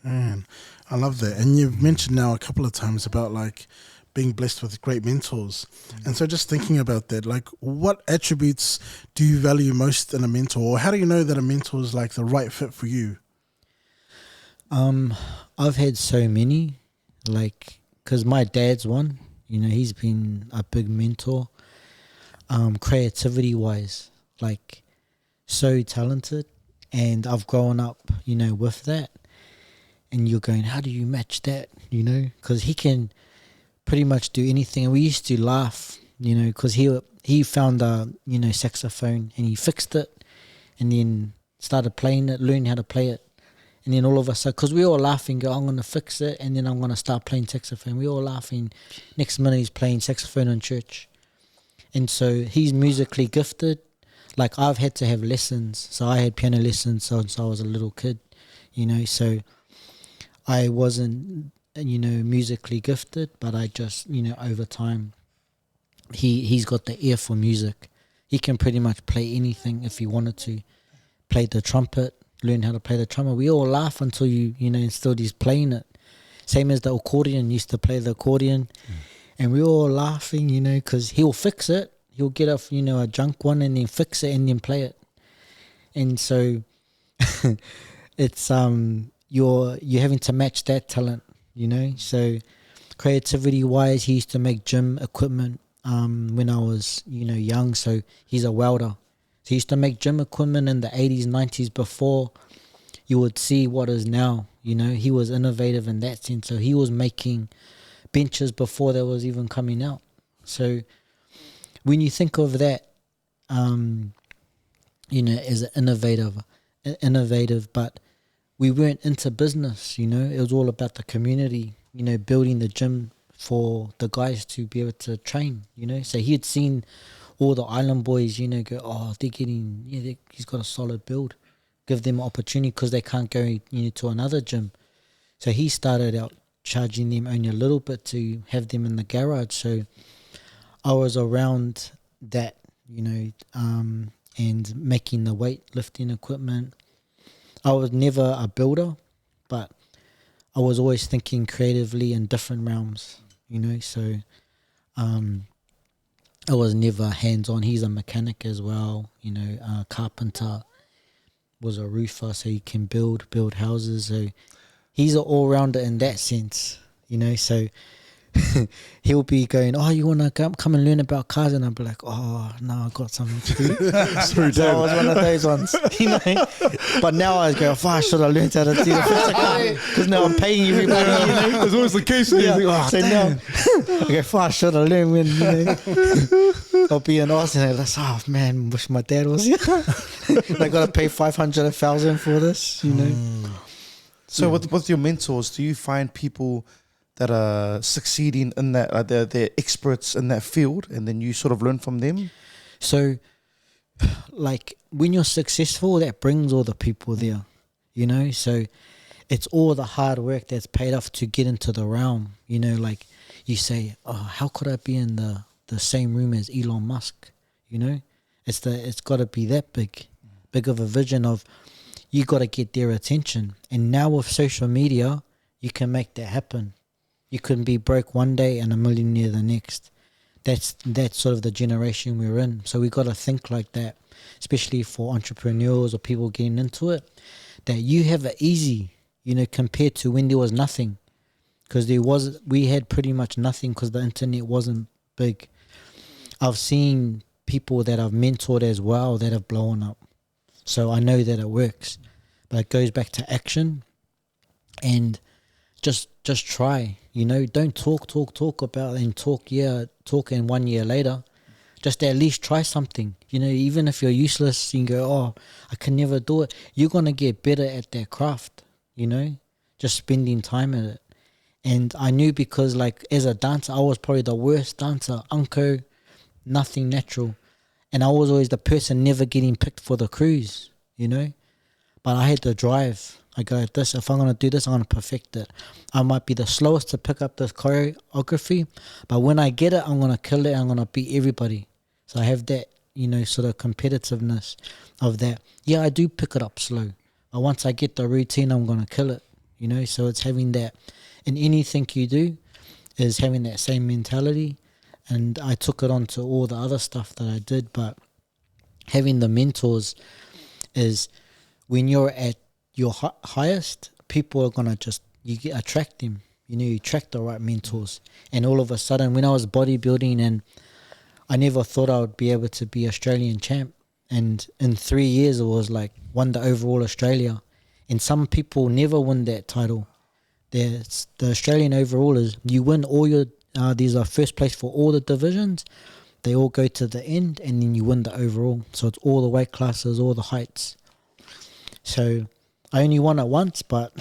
Man, I love that. And you've mentioned now a couple of times about like being blessed with great mentors. And so just thinking about that, like what attributes do you value most in a mentor? Or how do you know that a mentor is like the right fit for you? I've had so many, like, because my dad's one, he's been a big mentor, creativity wise, like so talented. And I've grown up, with that. And you're going, how do you match that? Because he can pretty much do anything. And we used to laugh, because he found a saxophone and he fixed it, and then started playing it, learned how to play it, and then all of a sudden, because we all laughing, go, I'm gonna fix it, and then I'm gonna start playing saxophone. We all laughing. Next minute he's playing saxophone in church, and so he's musically gifted. Like, I've had to have lessons, so I had piano lessons since I was a little kid, so I wasn't musically gifted, but I just, over time, he's got the ear for music. He can pretty much play anything if he wanted to. Play the trumpet, learn how to play the trumpet. We all laugh until until he's playing it. Same as the accordion, used to play the accordion, and we all laughing, because he'll fix it. He'll get a junk one and then fix it and then play it. And so it's you're having to match that talent. So creativity wise, he used to make gym equipment when I was young. So he's a welder, so he used to make gym equipment in the 80s 90s before you would see what is now. He was innovative in that sense. So he was making benches before that was even coming out. So when you think of that as an innovative, but we weren't into business, it was all about the community, building the gym for the guys to be able to train, So he had seen all the island boys, go, oh, they're getting, he's got a solid build. Give them opportunity because they can't go, to another gym. So he started out charging them only a little bit to have them in the garage. So I was around that, and making the weightlifting equipment. I was never a builder, but I was always thinking creatively in different realms, so I was never hands-on. He's a mechanic as well, carpenter, was a roofer, so he can build houses. So he's an all rounder in that sense, you know. So he'll be going, "Oh, you wanna come and learn about cars?" And I'll be like, "Oh no, I got something to do." So I was one of those ones, you know. But now I go, "Oh, I should have learned how to do the first car," because now I'm paying everybody. You know? That's always the case. Yeah. Think, oh, So now I go, "I should have learned when, you know." I'll be in Austin and I'm like, "Oh man, wish my dad was here." I gotta pay 500, 1,000 for this, you know. So with your mentors, do you find people that are succeeding in that, they're experts in that field, and then you sort of learn from them? So, like, when you're successful, that brings all the people there, you know? So, it's all the hard work that's paid off to get into the realm, you know? Like, you say, "Oh, how could I be in the same room as Elon Musk?" You know? It's got to be that big of a vision of, you got to get their attention. And now with social media, you can make that happen. You can be broke one day and a millionaire the next. That's sort of the generation we're in. So we got to think like that, especially for entrepreneurs or people getting into it, that you have it easy, you know, compared to when there was nothing. Because we had pretty much nothing because the internet wasn't big. I've seen people that I've mentored as well that have blown up. So I know that it works. But it goes back to action and just try, you know. Don't talk about it and talk and 1 year later. Just at least try something, you know. Even if you're useless, you can go, "Oh, I can never do it." You're going to get better at that craft, you know, just spending time at it. And I knew, because like as a dancer, I was probably the worst dancer, unco, nothing natural. And I was always the person never getting picked for the crews, you know. But I had to drive. I go, if I'm going to do this, I'm going to perfect it. I might be the slowest to pick up this choreography, but when I get it, I'm going to kill it. I'm going to beat everybody. So I have that, you know, sort of competitiveness of that. Yeah, I do pick it up slow, but once I get the routine, I'm going to kill it, you know. So it's having that in anything you do, is having that same mentality. And I took it on to all the other stuff that I did. But having the mentors is, when you're at your highest, people are going to attract them. You know, you attract the right mentors. And all of a sudden, when I was bodybuilding, and I never thought I would be able to be Australian champ. And in 3 years, it was like won the overall Australia. And some people never win that title. The Australian overall is, you win all your, these are first place for all the divisions. They all go to the end, and then you win the overall. So it's all the weight classes, all the heights. So I only won it once, but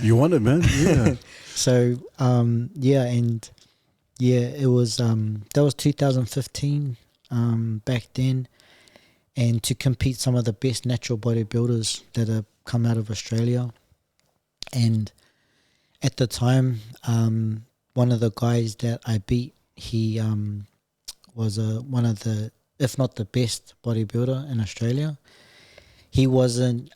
you won it, man. Yeah. So it was that was 2015 back then, and to compete some of the best natural bodybuilders that have come out of Australia. And at the time, one of the guys that I beat, he was one of the, if not the best bodybuilder in Australia. He wasn't.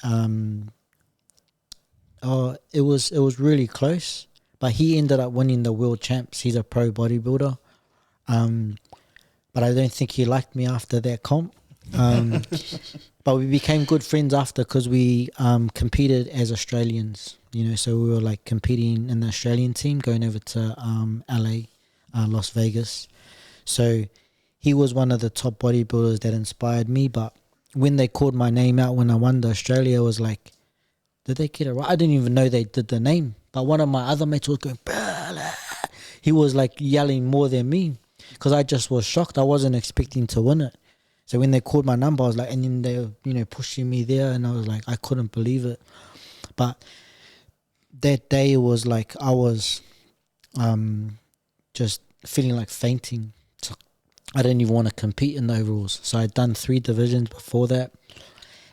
It was really close, but he ended up winning the world champs. He's a pro bodybuilder, but I don't think he liked me after that comp. But we became good friends after, because we competed as Australians. You know, so we were like competing in the Australian team, going over to LA, Las Vegas. So he was one of the top bodybuilders that inspired me. But when they called my name out when I won the Australia, I was like, did they get it right? I didn't even know they did the name. But one of my other mates was going, "Blah." He was like yelling more than me, because I just was shocked. I wasn't expecting to win it. So when they called my number, I was like, and then they were, you know, pushing me there, and I was like, I couldn't believe it. But that day, it was like I was just feeling like fainting. So I didn't even want to compete in the overalls. So I'd done 3 divisions before that,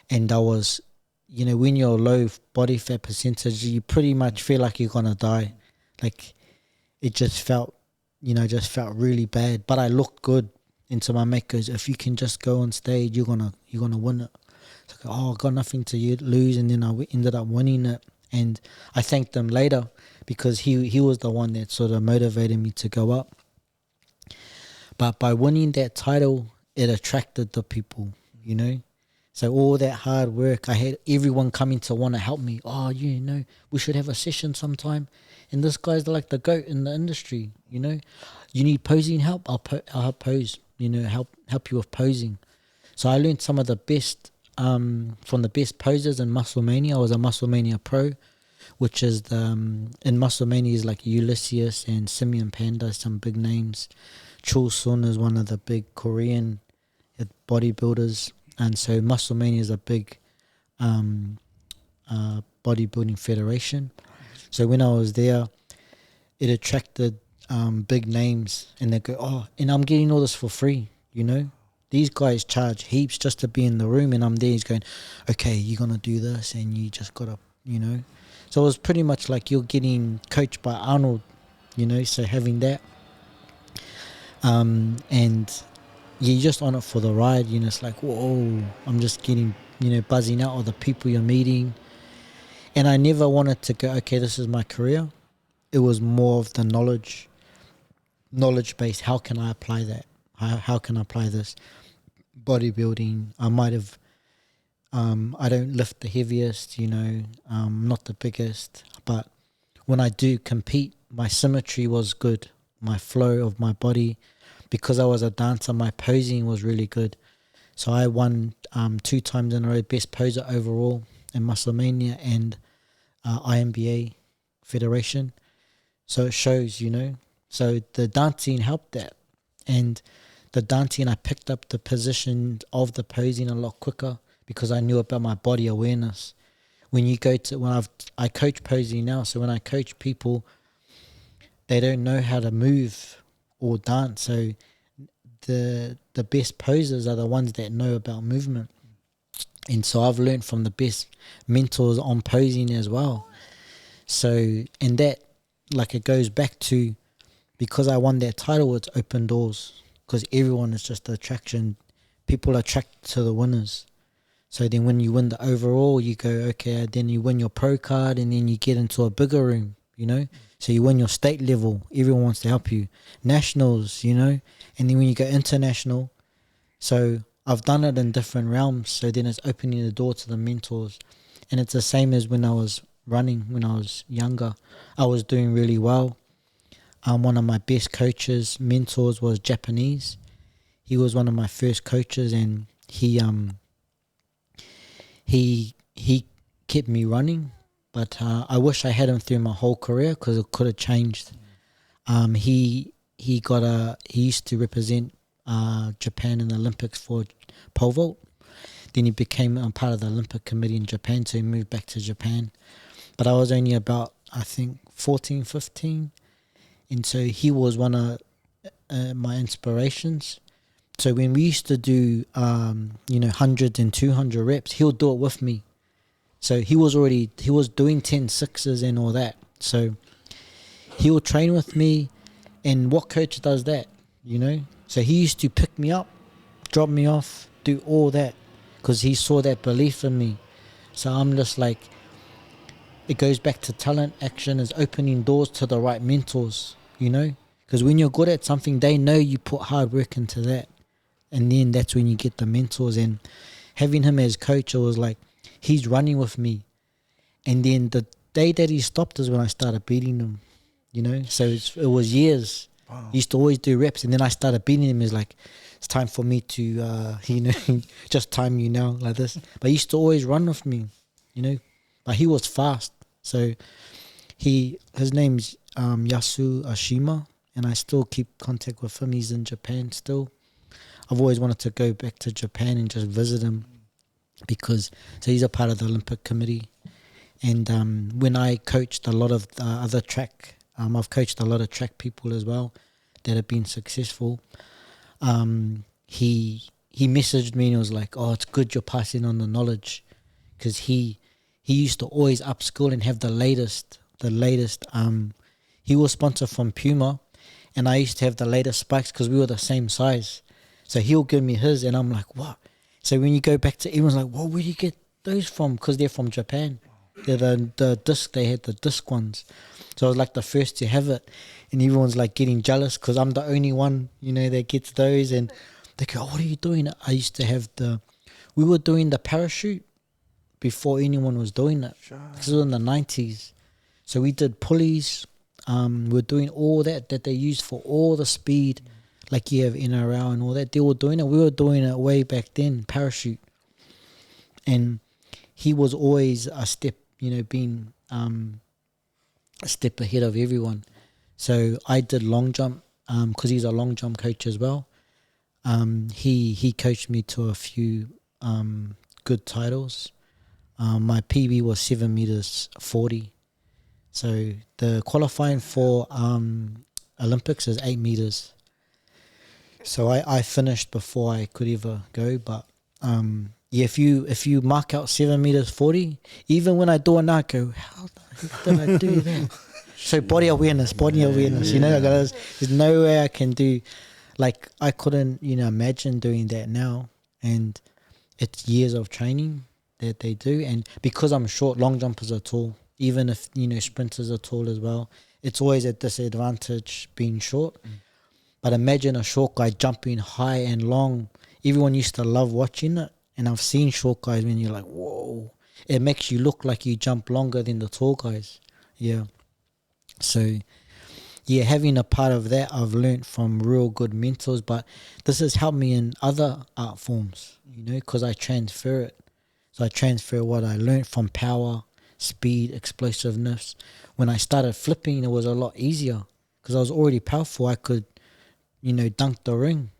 and I was, you know, when you're low body fat percentage, you pretty much feel like you're gonna die. Like, it just felt really bad. But I looked good. And so my mate goes, "If you can just go on stage, you're gonna win it." So I go, "Oh, I got nothing to lose," and then I ended up winning it. And I thanked him later, because he was the one that sort of motivated me to go up. But by winning that title, it attracted the people, you know. So all that hard work, I had everyone coming to want to help me. Oh, you know, we should have a session sometime. And this guy's like the GOAT in the industry, you know. You need posing help? I'll help pose, you know, help you with posing. So I learned some of the best from the best posers in Musclemania. I was a Musclemania Pro, which is in Musclemania is like Ulysses and Simeon Panda, some big names. Chul Sun is one of the big Korean bodybuilders. And so Musclemania is a big bodybuilding federation. So when I was there, it attracted big names, and they go, oh, and I'm getting all this for free, you know. These guys charge heaps just to be in the room, and I'm there. He's going, okay, you're going to do this, and you just got to, you know. So it was pretty much like you're getting coached by Arnold, you know, so having that. And you're just on it for the ride, you know. It's like, whoa, I'm just getting, you know, buzzing out of the people you're meeting. And I never wanted to go, okay, this is my career. It was more of the knowledge base. How can I apply that? How can I apply this? Bodybuilding, I might have, I don't lift the heaviest, you know, not the biggest, but when I do compete, my symmetry was good. My flow of my body, because I was a dancer, my posing was really good. So I won 2 times in a row, best poser overall in Musclemania and IMBA Federation. So it shows, you know. So the dancing helped that. And the dancing, I picked up the position of the posing a lot quicker because I knew about my body awareness. When you go to, I coach posing now, so when I coach people, they don't know how to move or dance. So the best posers are the ones that know about movement. And so I've learned from the best mentors on posing as well. So, and that, like, it goes back to, because I won that title, it's open doors. Because everyone is just the attraction. People are attracted to the winners. So then when you win the overall, you go, okay, then you win your pro card, and then you get into a bigger room, you know. So you win your state level. Everyone wants to help you. Nationals, you know. And then when you go international, so I've done it in different realms. So then it's opening the door to the mentors. And it's the same as when I was running, when I was younger. I was doing really well. One of my best coaches, mentors, was Japanese. He was one of my first coaches, and he kept me running. But I wish I had him through my whole career, because it could have changed. He used to represent Japan in the Olympics for pole vault. Then he became a part of the Olympic committee in Japan, so he moved back to Japan. But I was only about, I think, 14, 15. And so he was one of my inspirations. So when we used to do, 100 and 200 reps, he'll do it with me. So he was doing 10-6s and all that. So he'll train with me. And what coach does that, you know? So he used to pick me up, drop me off, do all that, because he saw that belief in me. So I'm just like, it goes back to talent. Action is opening doors to the right mentors, you know? Because when you're good at something, they know you put hard work into that. And then that's when you get the mentors. And having him as coach, it was like, he's running with me. And then the day that he stopped is when I started beating him, you know? So it was years. Wow. He used to always do reps. And then I started beating him. It's like, it's time for me to, just time you now, like this. But he used to always run with me, you know? But he was fast. So his name's Yasu Ashima, and I still keep contact with him. He's in Japan still. I've always wanted to go back to Japan and just visit him, because so he's a part of the Olympic committee. And when I coached a lot of the other track, I've coached a lot of track people as well that have been successful. He messaged me and was like, oh, it's good you're passing on the knowledge, because he used to always upskill and have the latest. He was sponsored from Puma, and I used to have the latest spikes because we were the same size. So he'll give me his, and I'm like, what? So when you go back to, everyone's like, well, where do you get those from? Because they're from Japan. They're the disc, they had the disc ones. So I was like the first to have it, and everyone's like getting jealous because I'm the only one, you know, that gets those. And they go, oh, what are you doing? I used to have we were doing the parachute before anyone was doing it. This was in the 90s. So we did pulleys. We were doing all that they use for all the speed, like you have NRL and all that. They were doing it. We were doing it way back then, parachute. And he was always a step, being a step ahead of everyone. So I did long jump because he's a long jump coach as well. He coached me to a few good titles. My PB was 7 meters 40. So the qualifying for Olympics is 8 meters. So I finished before I could ever go. But yeah, if you mark out 7 meters 40, even when I do it now, I go, how the heck did I do that? So body awareness, there's no way I can do, like I couldn't, imagine doing that now. And it's years of training that they do. And because I'm short, long jumpers are tall. Even if, sprinters are tall as well. It's always a disadvantage being short. But imagine a short guy jumping high and long. Everyone used to love watching it. And I've seen short guys when you're like, whoa. It makes you look like you jump longer than the tall guys. Yeah. So, yeah, having a part of that, I've learned from real good mentors. But this has helped me in other art forms, because I transfer it. So I transfer what I learned from power, speed, explosiveness. When I started flipping, it was a lot easier because I was already powerful. I could, dunk the ring.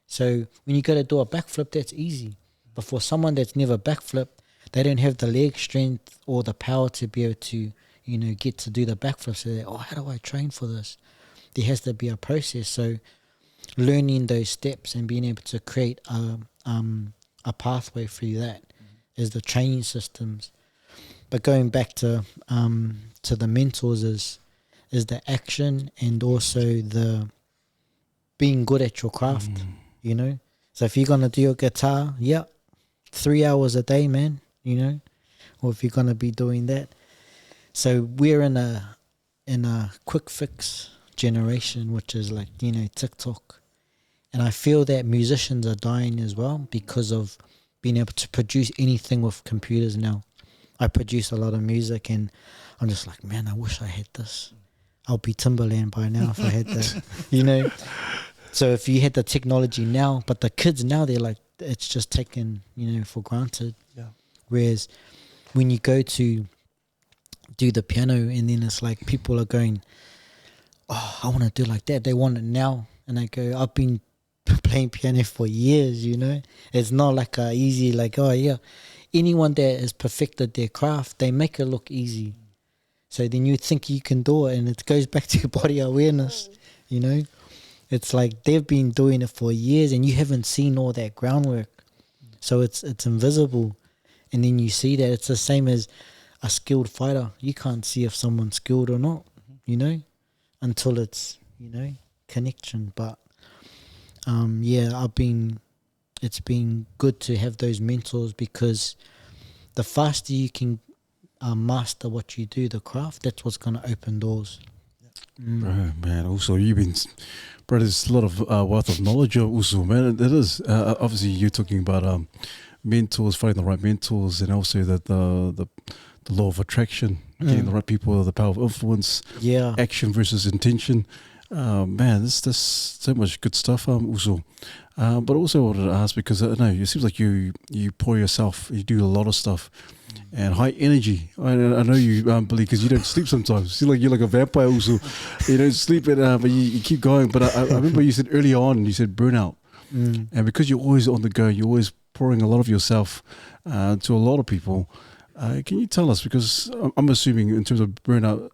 So when you got to do a backflip, that's easy. But for someone that's never backflipped, they don't have the leg strength or the power to be able to, get to do the backflip. So they're, how do I train for this? There has to be a process. So learning those steps and being able to create a pathway through that is the training systems. But going back to the mentors is the action and also the being good at your craft, So if you're going to do your guitar, 3 hours a day, man, or if you're going to be doing that. So we're in a quick fix generation, which is like, TikTok. And I feel that musicians are dying as well because of being able to produce anything with computers now. I produce a lot of music and I'm just like, man, I wish I had this. I'll be Timberland by now if I had that, So if you had the technology now, but the kids now, they're like, it's just taken, for granted. Yeah. Whereas when you go to do the piano and then it's like people are going, I want to do like that. They want it now. And I go, I've been playing piano for years, It's not like a easy, like, anyone that has perfected their craft, they make it look easy. So then you think you can do it, and it goes back to body awareness, It's like they've been doing it for years and you haven't seen all that groundwork. So it's invisible. And then you see that it's the same as a skilled fighter. You can't see if someone's skilled or not, until it's, connection. But it's been good to have those mentors because the faster you can master what you do, the craft, that's what's going to open doors. Bro, man, also there's a lot of wealth of knowledge also, man. It is. Obviously, you're talking about mentors, finding the right mentors, and also that the law of attraction, getting the right people, the power of influence, action versus intention. Man, there's so much good stuff. Also, but also I wanted to ask because I know it seems like you pour yourself, you do a lot of stuff, and high energy. I know you, Billy, because you don't sleep sometimes. You're like a vampire. Also, you don't sleep, but you keep going. But I remember you said early on, you said burnout, and because you're always on the go, you're always pouring a lot of yourself to a lot of people. Can you tell us? Because I'm assuming in terms of burnout,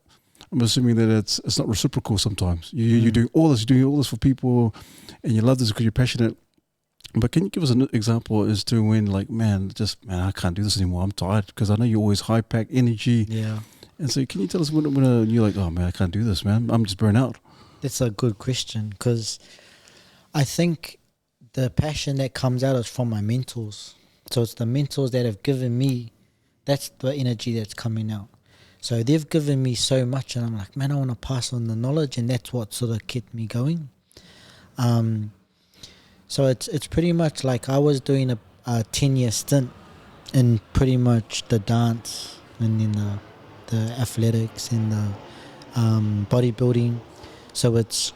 I'm assuming that it's not reciprocal sometimes. You're doing all this for people and you love this because you're passionate. But can you give us an example as to when, like, man, I can't do this anymore. I'm tired because I know you're always high pack energy. Yeah. And so can you tell us when you're like, oh man, I can't do this, man. I'm just burnt out. That's a good question because I think the passion that comes out is from my mentors. So it's the mentors that have given me, that's the energy that's coming out. So they've given me so much and I'm like, man, I want to pass on the knowledge, and that's what sort of kept me going. So it's pretty much like I was doing a 10-year stint in pretty much the dance and in the athletics and the bodybuilding. So it's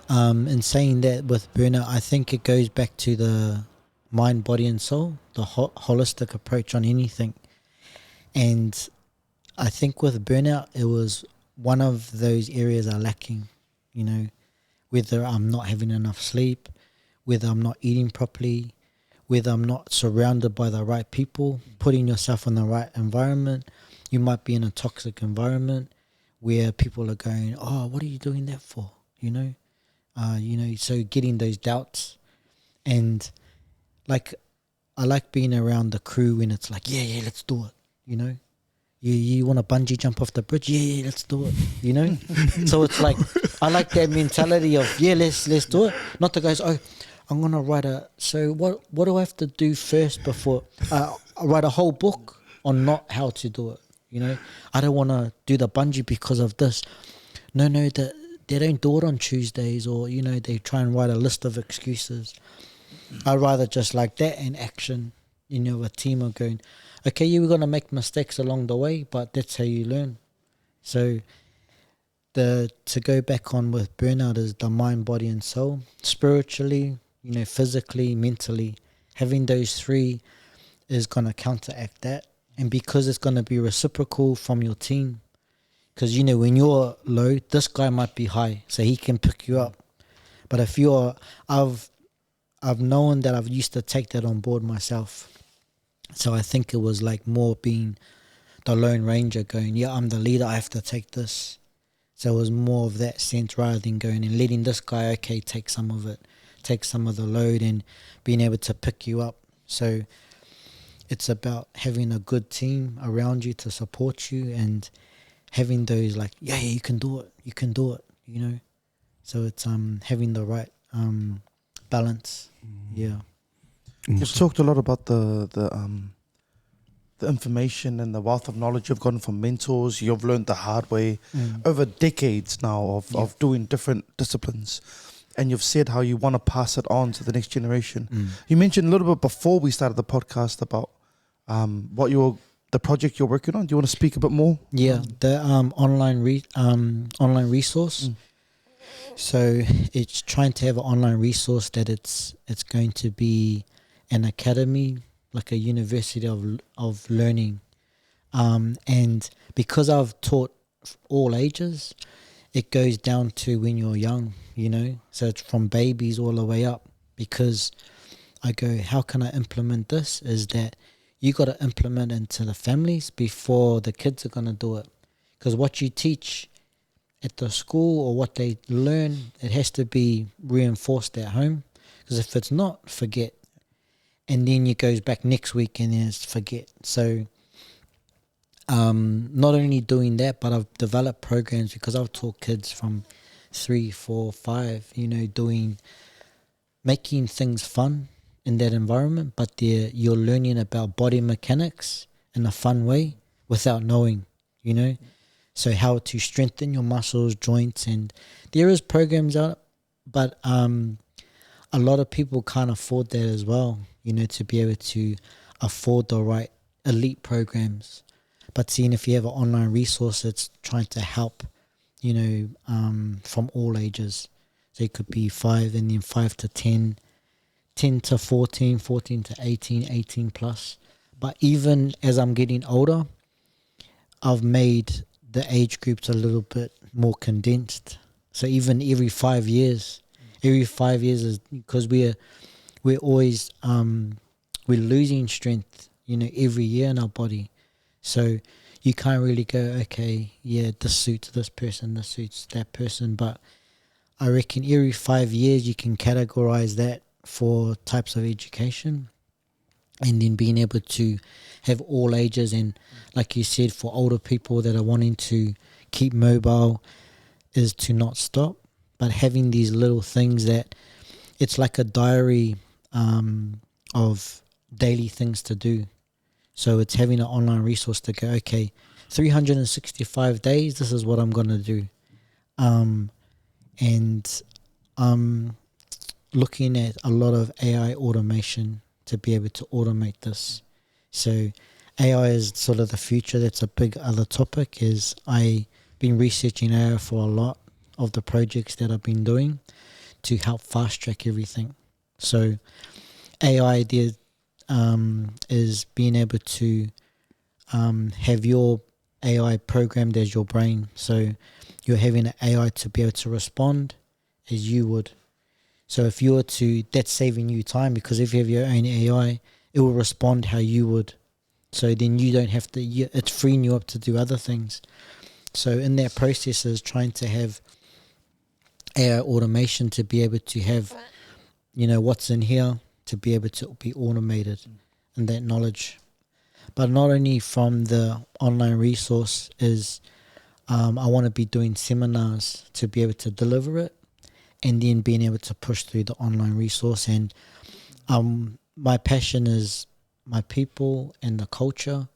in saying that with burnout, I think it goes back to the mind, body, and soul, the holistic approach on anything. And I think with burnout, it was one of those areas are lacking, you know, whether I'm not having enough sleep, whether I'm not eating properly, whether I'm not surrounded by the right people, putting yourself in the right environment. You might be in a toxic environment where people are going, oh, what are you doing that for? You know, so getting those doubts. And like, I like being around the crew when it's like, yeah, let's do it, you know. You want to bungee jump off the bridge? Yeah, let's do it, you know. So it's like, I like that mentality of, yeah, let's do it. Not the guys, oh, I'm going to write so what do I have to do first before, I write a whole book on not how to do it, you know. I don't want to do the bungee because of this. No, they don't do it on Tuesdays, or, you know, they try and write a list of excuses. I'd rather just like that in action, you know, a team are going, okay, you were going to make mistakes along the way, but that's how you learn. So to go back on with burnout is the mind, body, and soul. Spiritually, you know, physically, mentally, having those three is going to counteract that. And because it's going to be reciprocal from your team, because, you know, when you're low, this guy might be high, so he can pick you up. But if you're, I've known that I've used to take that on board myself. So I think it was like more being the Lone Ranger going, yeah, I'm the leader, I have to take this. So it was more of that sense rather than going and letting this guy, okay, take some of it, take some of the load and being able to pick you up. So it's about having a good team around you to support you and having those like, yeah, you can do it, you know. So it's having the right balance. Yeah. You've talked a lot about the information and the wealth of knowledge you've gotten from mentors. You've learned the hard way over decades now of doing different disciplines. And you've said how you want to pass it on to the next generation. You mentioned a little bit before we started the podcast about the project you're working on. Do you want to speak a bit more? Yeah, the online resource. So it's trying to have an online resource that it's going to be an academy, like a university of learning. And because I've taught all ages, it goes down to when you're young, you know. So it's from babies all the way up. Because I go, how can I implement this? Is that you got to implement into the families before the kids are going to do it. Because what you teach at the school or what they learn, it has to be reinforced at home. Because if it's not, forget. And then it goes back next week and then it's forget. So not only doing that, but I've developed programs because I've taught kids from 3, 4, 5, you know, making things fun in that environment, but you're learning about body mechanics in a fun way without knowing, you know. So how to strengthen your muscles, joints, and there is programs out, but a lot of people can't afford that as well, you know, to be able to afford the right elite programs. But seeing if you have an online resource that's trying to help, you know, from all ages. So it could be 5 and then 5 to 10, 10 to 14, 14 to 18, 18 plus. But even as I'm getting older, I've made the age groups a little bit more condensed. So even every 5 years is because we're always we're losing strength, you know, every year in our body. So you can't really go, okay, yeah, this suits this person, this suits that person. But I reckon every 5 years you can categorize that for types of education, and then being able to have all ages, and like you said, for older people that are wanting to keep mobile is to not stop, but having these little things that it's like a diary of daily things to do. So it's having an online resource to go, okay, 365 days, this is what I'm going to do. And looking at a lot of AI automation to be able to automate this. So AI is sort of the future. That's a big other topic. Is I been researching AI for a lot of the projects that I've been doing to help fast track everything. So AI there is being able to have your AI programmed as your brain. So you're having an AI to be able to respond as you would. So if you were to, that's saving you time, because if you have your own AI, it will respond how you would. So then you don't have to, it's freeing you up to do other things. So in that process is trying to have AI automation to be able to have, what's in here to be able to be automated and that knowledge. But not only from the online resource is I want to be doing seminars to be able to deliver it, and then being able to push through the online resource. And my passion is my people and the culture,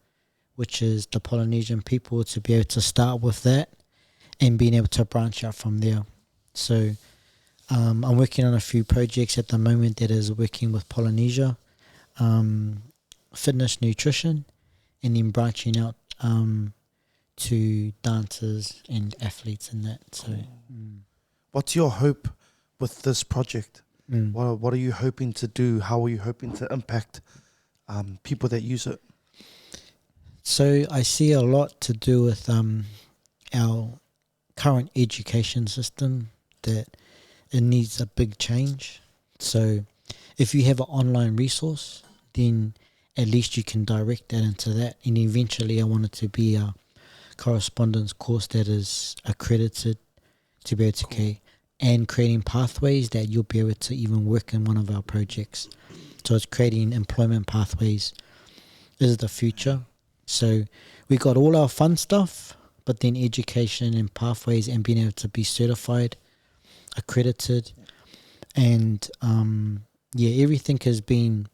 which is the Polynesian people, to be able to start with that and being able to branch out from there. So I'm working on a few projects at the moment that is working with Polynesia, fitness, nutrition, and then branching out to dancers and athletes and that. So, What's your hope with this project? mm. What are you hoping to do? How are you hoping to impact people that use it? So I see a lot to do with our current education system, that it needs a big change. So if you have an online resource, then at least you can direct that into that. And eventually I want it to be a correspondence course that is accredited to be able to and creating pathways that you'll be able to even work in one of our projects. So it's creating employment pathways. This is the future. So we got all our fun stuff, but then education and pathways and being able to be certified, accredited, and everything has been,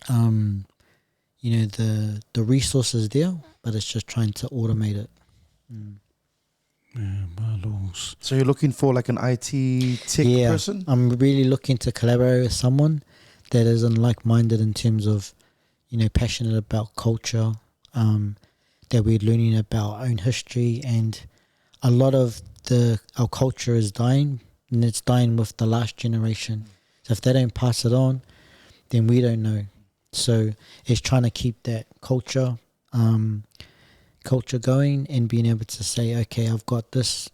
the resources there, but it's just trying to automate it. Yeah, Marlos. So you're looking for like an IT tech person? I'm really looking to collaborate with someone that is like-minded in terms of, passionate about culture, that we're learning about our own history, and a lot of our culture is dying, and it's dying with the last generation. So if they don't pass it on, then we don't know. So it's trying to keep that culture going and being able to say, okay, I've got this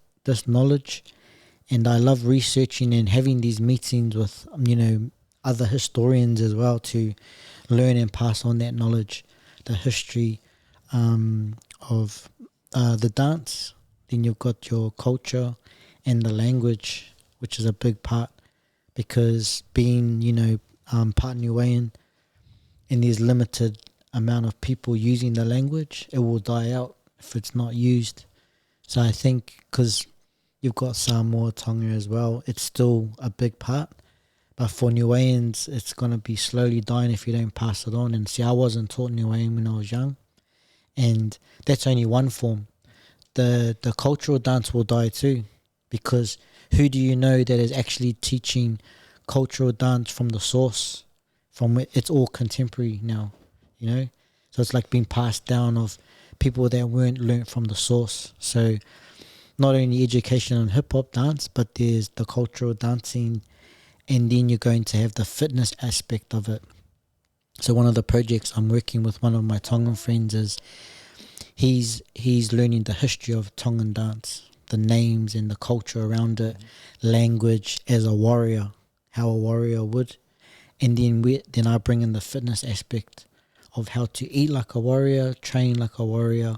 knowledge, and I love researching and having these meetings with other historians as well to learn and pass on that knowledge, the history of the dance. Then you've got your culture and the language, which is a big part, because being part Niuean, and there's limited amount of people using the language, it will die out if it's not used. So I think because you've got Samoa, Tonga as well, it's still a big part. But for Niueans, it's going to be slowly dying if you don't pass it on. And see, I wasn't taught Niuean when I was young, and that's only one form. The cultural dance will die too, because who do you know that is actually teaching cultural dance from the source? From it's all contemporary now, So it's like being passed down of people that weren't learnt from the source. So not only education on hip hop dance, but there's the cultural dancing, and then you're going to have the fitness aspect of it. So one of the projects I'm working with one of my Tongan friends is he's learning the history of Tongan dance, the names and the culture around it, language as a warrior, how a warrior would. And then I bring in the fitness aspect of how to eat like a warrior, train like a warrior,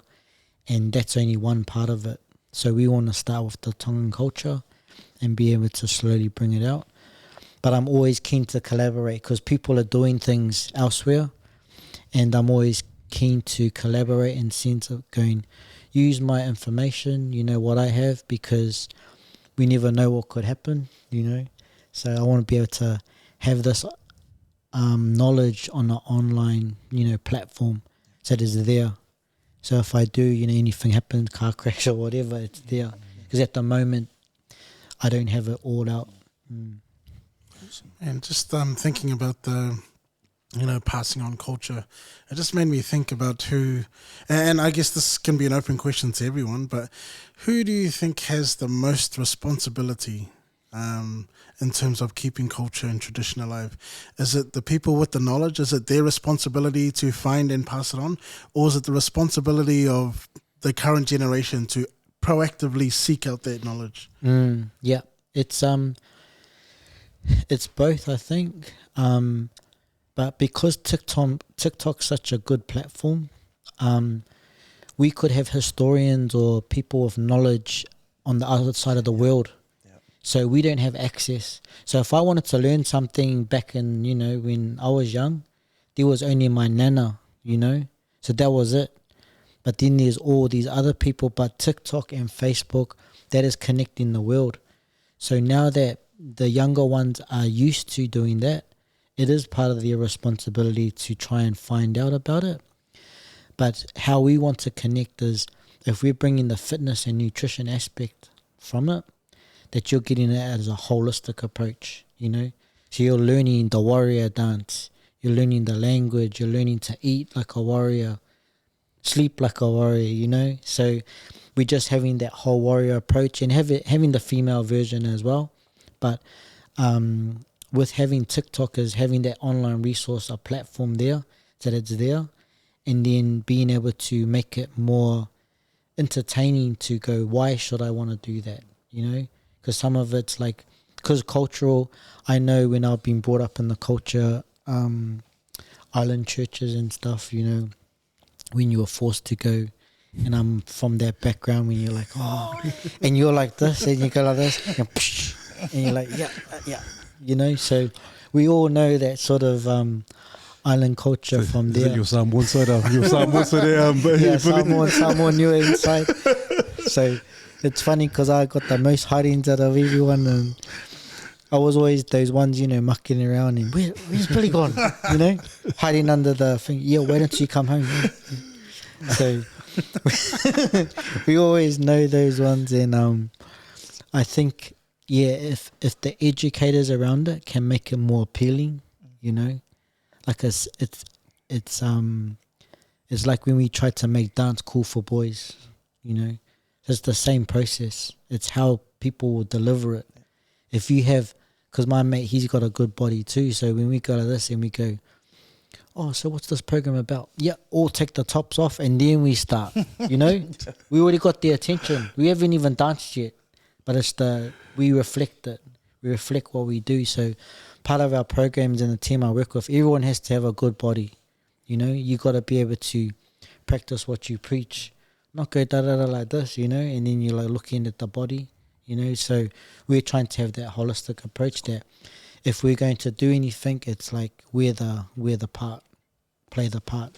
and that's only one part of it. So we want to start with the Tongan culture and be able to slowly bring it out. But I'm always keen to collaborate because people are doing things elsewhere, and I'm always keen to collaborate in sense of use my information, what I have, because we never know what could happen, So I want to be able to have this knowledge on an online, platform, so it is there. So if I do, anything happens, car crash or whatever, it's there. Because at the moment, I don't have it all out. And just thinking about the passing on culture. It just made me think about who, and I guess this can be an open question to everyone, but who do you think has the most responsibility in terms of keeping culture and tradition alive? Is it the people with the knowledge? Is it their responsibility to find and pass it on? Or is it the responsibility of the current generation to proactively seek out that knowledge? Yeah, it's both, I think. But because TikTok's such a good platform, we could have historians or people of knowledge on the other side of the world. So we don't have access. So if I wanted to learn something back in, when I was young, there was only my nana, So that was it. But then there's all these other people, but TikTok and Facebook, that is connecting the world. So now that the younger ones are used to doing that, it is part of their responsibility to try and find out about it. But how we want to connect is if we're bringing the fitness and nutrition aspect from it, that you're getting it as a holistic approach, So you're learning the warrior dance, you're learning the language, you're learning to eat like a warrior, sleep like a warrior, So we're just having that whole warrior approach and having the female version as well. But with having TikTok is having that online resource, a platform there, that it's there, and then being able to make it more entertaining to go, why should I want to do that, Because some of it's like, because cultural, I know when I've been brought up in the culture, island churches and stuff, when you were forced to go, and I'm from that background when you're like, oh, and you're like this, and you go like this, and you're like, yeah, so we all know that sort of island culture from there. You're Samoan side, yeah, Samoan you're inside. So it's funny because I got the most hidings out of everyone, and I was always those ones, mucking around and where's Billy gone? Hiding under the thing. Yeah, why don't you come home? So we always know those ones, and I think if the educators around it can make it more appealing, like it's like when we try to make dance cool for boys, It's the same process. It's how people will deliver it. If you have, because my mate, he's got a good body too. So when we go like this and we go, oh, so what's this program about? Yeah, all take the tops off and then we start, We already got their attention. We haven't even danced yet. But we reflect it. We reflect what we do. So part of our programs and the team I work with, everyone has to have a good body. You got to be able to practice what you preach. Not go da-da-da like this, and then you're like looking at the body, So we're trying to have that holistic approach that if we're going to do anything, it's like we're the part, play the part.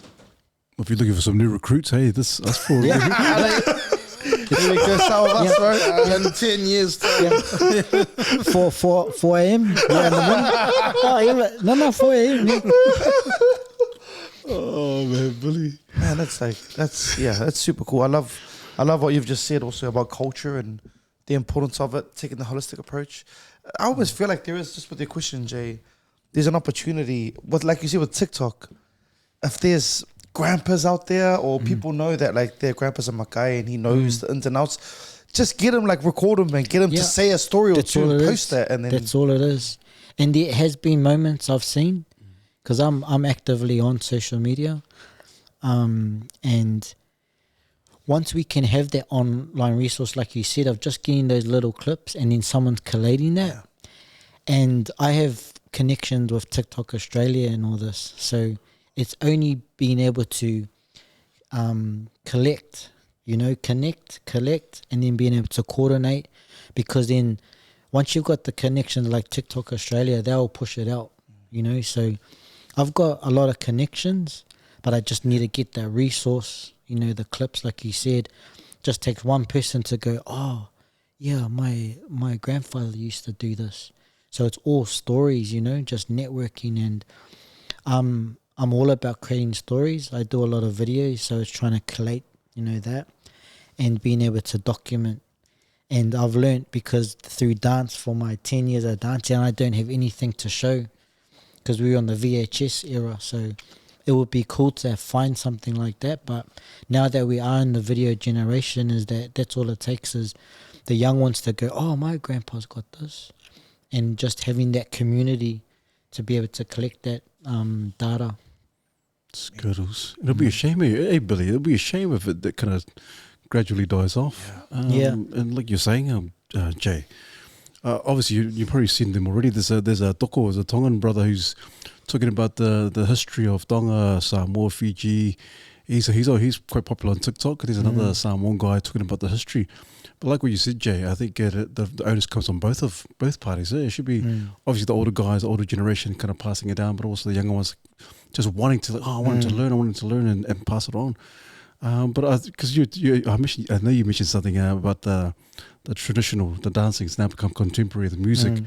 If you're looking for some new recruits, hey, this us for. Here we go, some of us, right? In 10 years. Yeah. 4 a.m. Yeah, in the morning. Oh, no, 4 a.m. Yeah. Oh man, Billy. Man, that's super cool. I love what you've just said also about culture and the importance of it, taking the holistic approach. I always feel like there is, just with your question, Jay, there's an opportunity with, like you said, with TikTok. If there's grandpas out there or people know that like their grandpa's a Makai and he knows the ins and outs, just get him, like record him and get him to say a story or two and post that, and then that's all it is. And there has been moments I've seen, because I'm actively on social media, and once we can have that online resource, like you said, of just getting those little clips and then someone's collating that, and I have connections with TikTok Australia and all this, so it's only being able to collect, collect, and then being able to coordinate, because then once you've got the connections like TikTok Australia, they'll push it out, so I've got a lot of connections, but I just need to get that resource, the clips, like you said. Just takes one person to go, oh, yeah, my grandfather used to do this. So it's all stories, just networking, and I'm all about creating stories. I do a lot of videos, so it's trying to collate, that, and being able to document. And I've learned, because through dance, for my 10 years of dancing, I don't have anything to show. because we were on the VHS era. So it would be cool to find something like that. But now that we are in the video generation, that's all it takes is the young ones to go, oh, my grandpa's got this. And just having that community to be able to collect that data. Skittles. It'll be a shame, hey Billy, it'll be a shame if that kind of gradually dies off. Yeah. And like you're saying, Jay, obviously you've probably seen them already. There's a Toko, there's a Tongan brother who's talking about the history of Tonga, Samoa, Fiji. He's quite popular on TikTok. There's another Samoan guy talking about the history. But like what you said, Jay, I think the onus comes on both parties. It should be obviously the older guys, the older generation kind of passing it down, but also the younger ones just wanting to, I wanted to learn and pass it on. But because I know you mentioned something about the traditional, the dancing has now become contemporary, the music.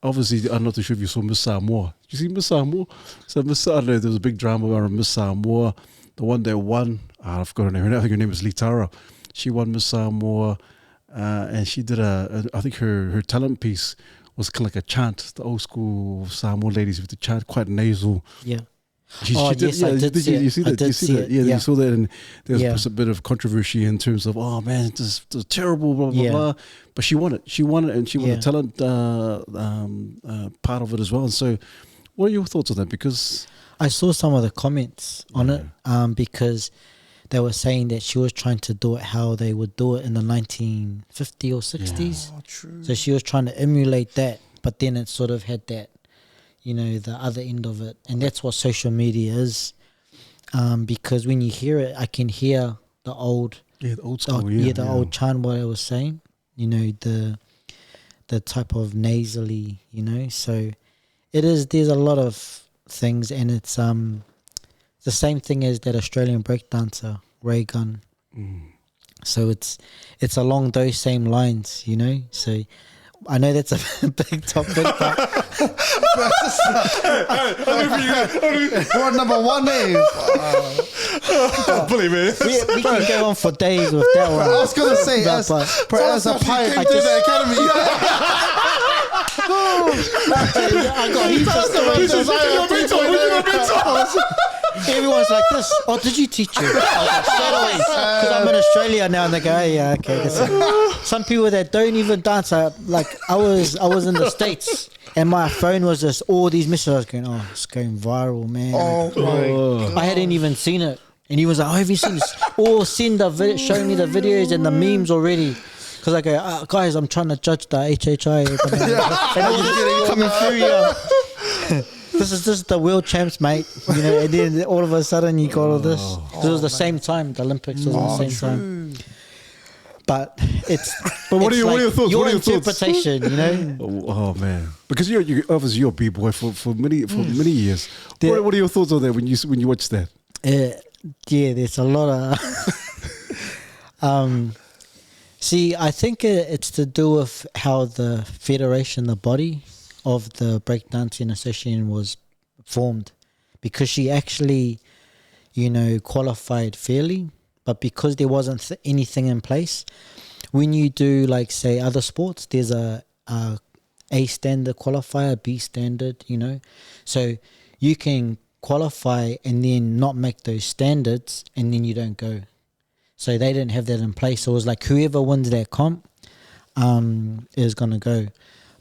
Obviously, I'm not too sure if you saw Miss Samoa. Did you see Miss Samoa? So I don't know, there was a big drama around Miss Samoa. The one that won, I forgot her name. I think her name is Litara. She won Miss Samoa, and she did I think her talent piece was kind of like a chant. The old school Samoan ladies with the chant, quite nasal. Yeah. I did see that? You see that? Yeah, you saw that, and there was a bit of controversy in terms of, oh man, this is terrible, blah blah blah. But she won it, and she won the talent part of it as well. And so, what are your thoughts on that? Because I saw some of the comments on it, because they were saying that she was trying to do it how they would do it in the 1950s or 60s. Oh, true. So she was trying to emulate that, but then it sort of had that, the other end of it. And that's what social media is. Because when you hear it, I can hear the old... the old school, the old chant, what I was saying. The type of nasally, So there's a lot of things, and it's the same thing as that Australian breakdancer, Ray Gunn. So it's along those same lines, So I know that's a big topic, but What number one name? Bully, man. we can go on for days with that one. I was gonna say, as a pirate, I just- the academy. I got heaps of stories. Everyone's like this. Oh, did you teach it? Because I'm in Australia now, and they go, hey, yeah, okay. Some people that don't even dance, I was in the States, and my phone was just all these messages. I was going, oh, it's going viral, man. Oh my! I hadn't even seen it, and he was like, oh, have you seen this? Or send show me the videos and the memes already. Because I go, guys, I'm trying to judge the HHI. And all this coming through here. This is the world champs, mate. And then all of a sudden you got all this. It was the same time. The Olympics was the same time. But what are your thoughts? Your what are your interpretation, Oh man, because you're obviously you're a b-boy for many years. What are your thoughts on that when you watch that? There's a lot of. See, I think it's to do with how the federation, the body of the Breakdancing Association was formed, because she actually, qualified fairly, but because there wasn't anything in place, when you do, like, say, other sports, there's a standard qualifier, B standard, so you can qualify and then not make those standards, and then you don't go. So they didn't have that in place. So it was like whoever wins that comp is going to go.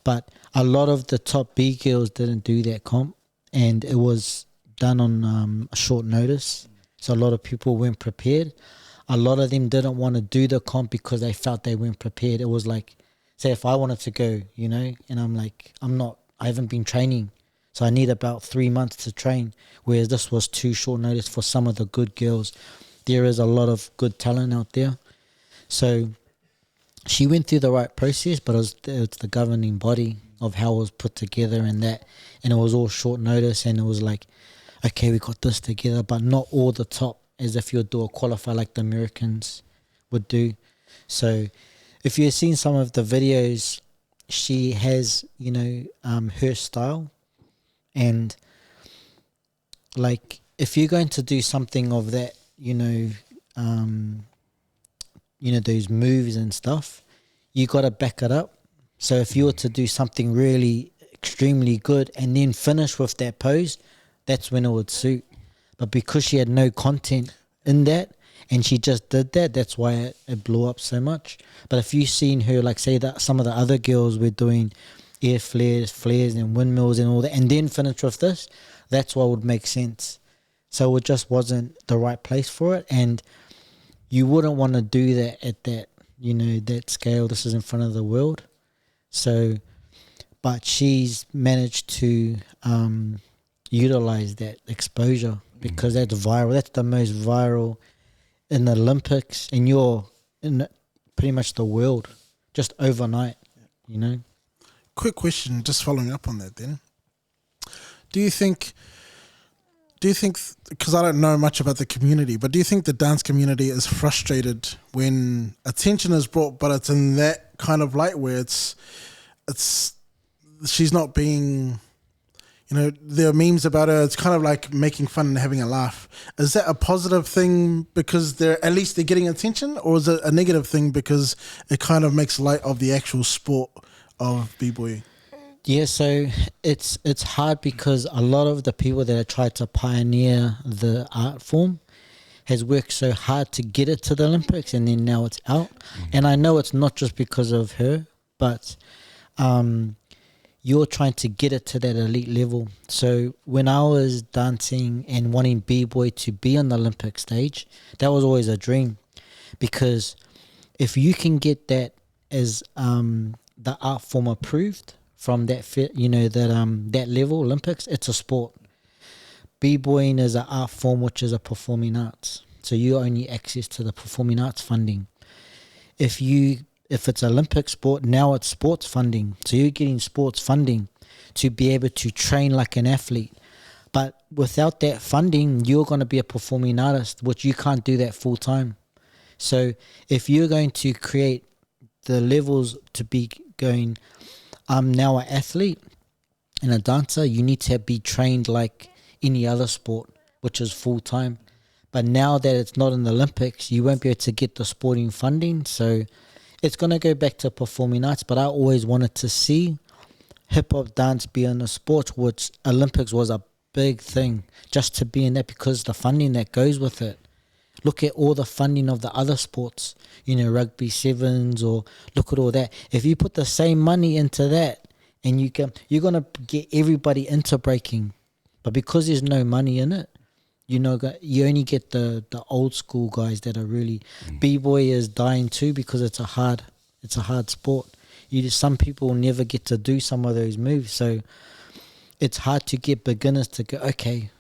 But a lot of the top B girls didn't do that comp, and it was done on a short notice. So a lot of people weren't prepared. A lot of them didn't want to do the comp because they felt they weren't prepared. It was like, say if I wanted to go, and I'm like, I haven't been training. So I need about 3 months to train. Whereas this was too short notice for some of the good girls. There is a lot of good talent out there. So she went through the right process, but it's the governing body of how it was put together and that. And it was all short notice, and it was like, okay, we got this together, but not all the top, as if you would do a qualifier like the Americans would do. So if you've seen some of the videos, she has, her style. And like, if you're going to do something of that, those moves and stuff, you got to back it up. So if you were to do something really extremely good and then finish with that pose, that's when it would suit. But because she had no content in that and she just did that, that's why it blew up so much. But if you've seen her, like say that some of the other girls were doing air flares and windmills and all that, and then finish with this, that's what would make sense. So it just wasn't the right place for it, and you wouldn't want to do that at that, that scale. This is in front of the world. So, but she's managed to utilize that exposure because that's viral. That's the most viral in the Olympics, and you're in pretty much the world just overnight, Quick question, just following up on that then. Do you think, because I don't know much about the community, but do you think the dance community is frustrated when attention is brought, but it's in that kind of light where it's she's not being, there are memes about her, it's kind of like making fun and having a laugh. Is that a positive thing because at least they're getting attention, or is it a negative thing because it kind of makes light of the actual sport of b-boy? Yeah, so it's hard because a lot of the people that have tried to pioneer the art form has worked so hard to get it to the Olympics, and then now it's out. And I know it's not just because of her, but you're trying to get it to that elite level. So when I was dancing and wanting b-boy to be on the Olympic stage, that was always a dream, because if you can get that as the art form approved from that that level, Olympics, it's a sport. B-boying is an art form, which is a performing arts. So you only access to the performing arts funding. If it's Olympic sport, now it's sports funding. So you're getting sports funding to be able to train like an athlete. But without that funding, you're going to be a performing artist, which you can't do that full time. So if you're going to create the levels to be going, I'm now an athlete and a dancer, you need to be trained like any other sport, which is full time. But now that it's not in the Olympics, you won't be able to get the sporting funding. So it's going to go back to performing arts. But I always wanted to see hip hop dance be in the sports, which Olympics was a big thing, just to be in that because the funding that goes with it. Look at all the funding of the other sports, rugby sevens, or look at all that. If you put the same money into that, and you're gonna get everybody into breaking, but because there's no money in it, you only get the old school guys that are really. B-boy is dying too because it's a hard sport. Some people never get to do some of those moves, so it's hard to get beginners to go, okay,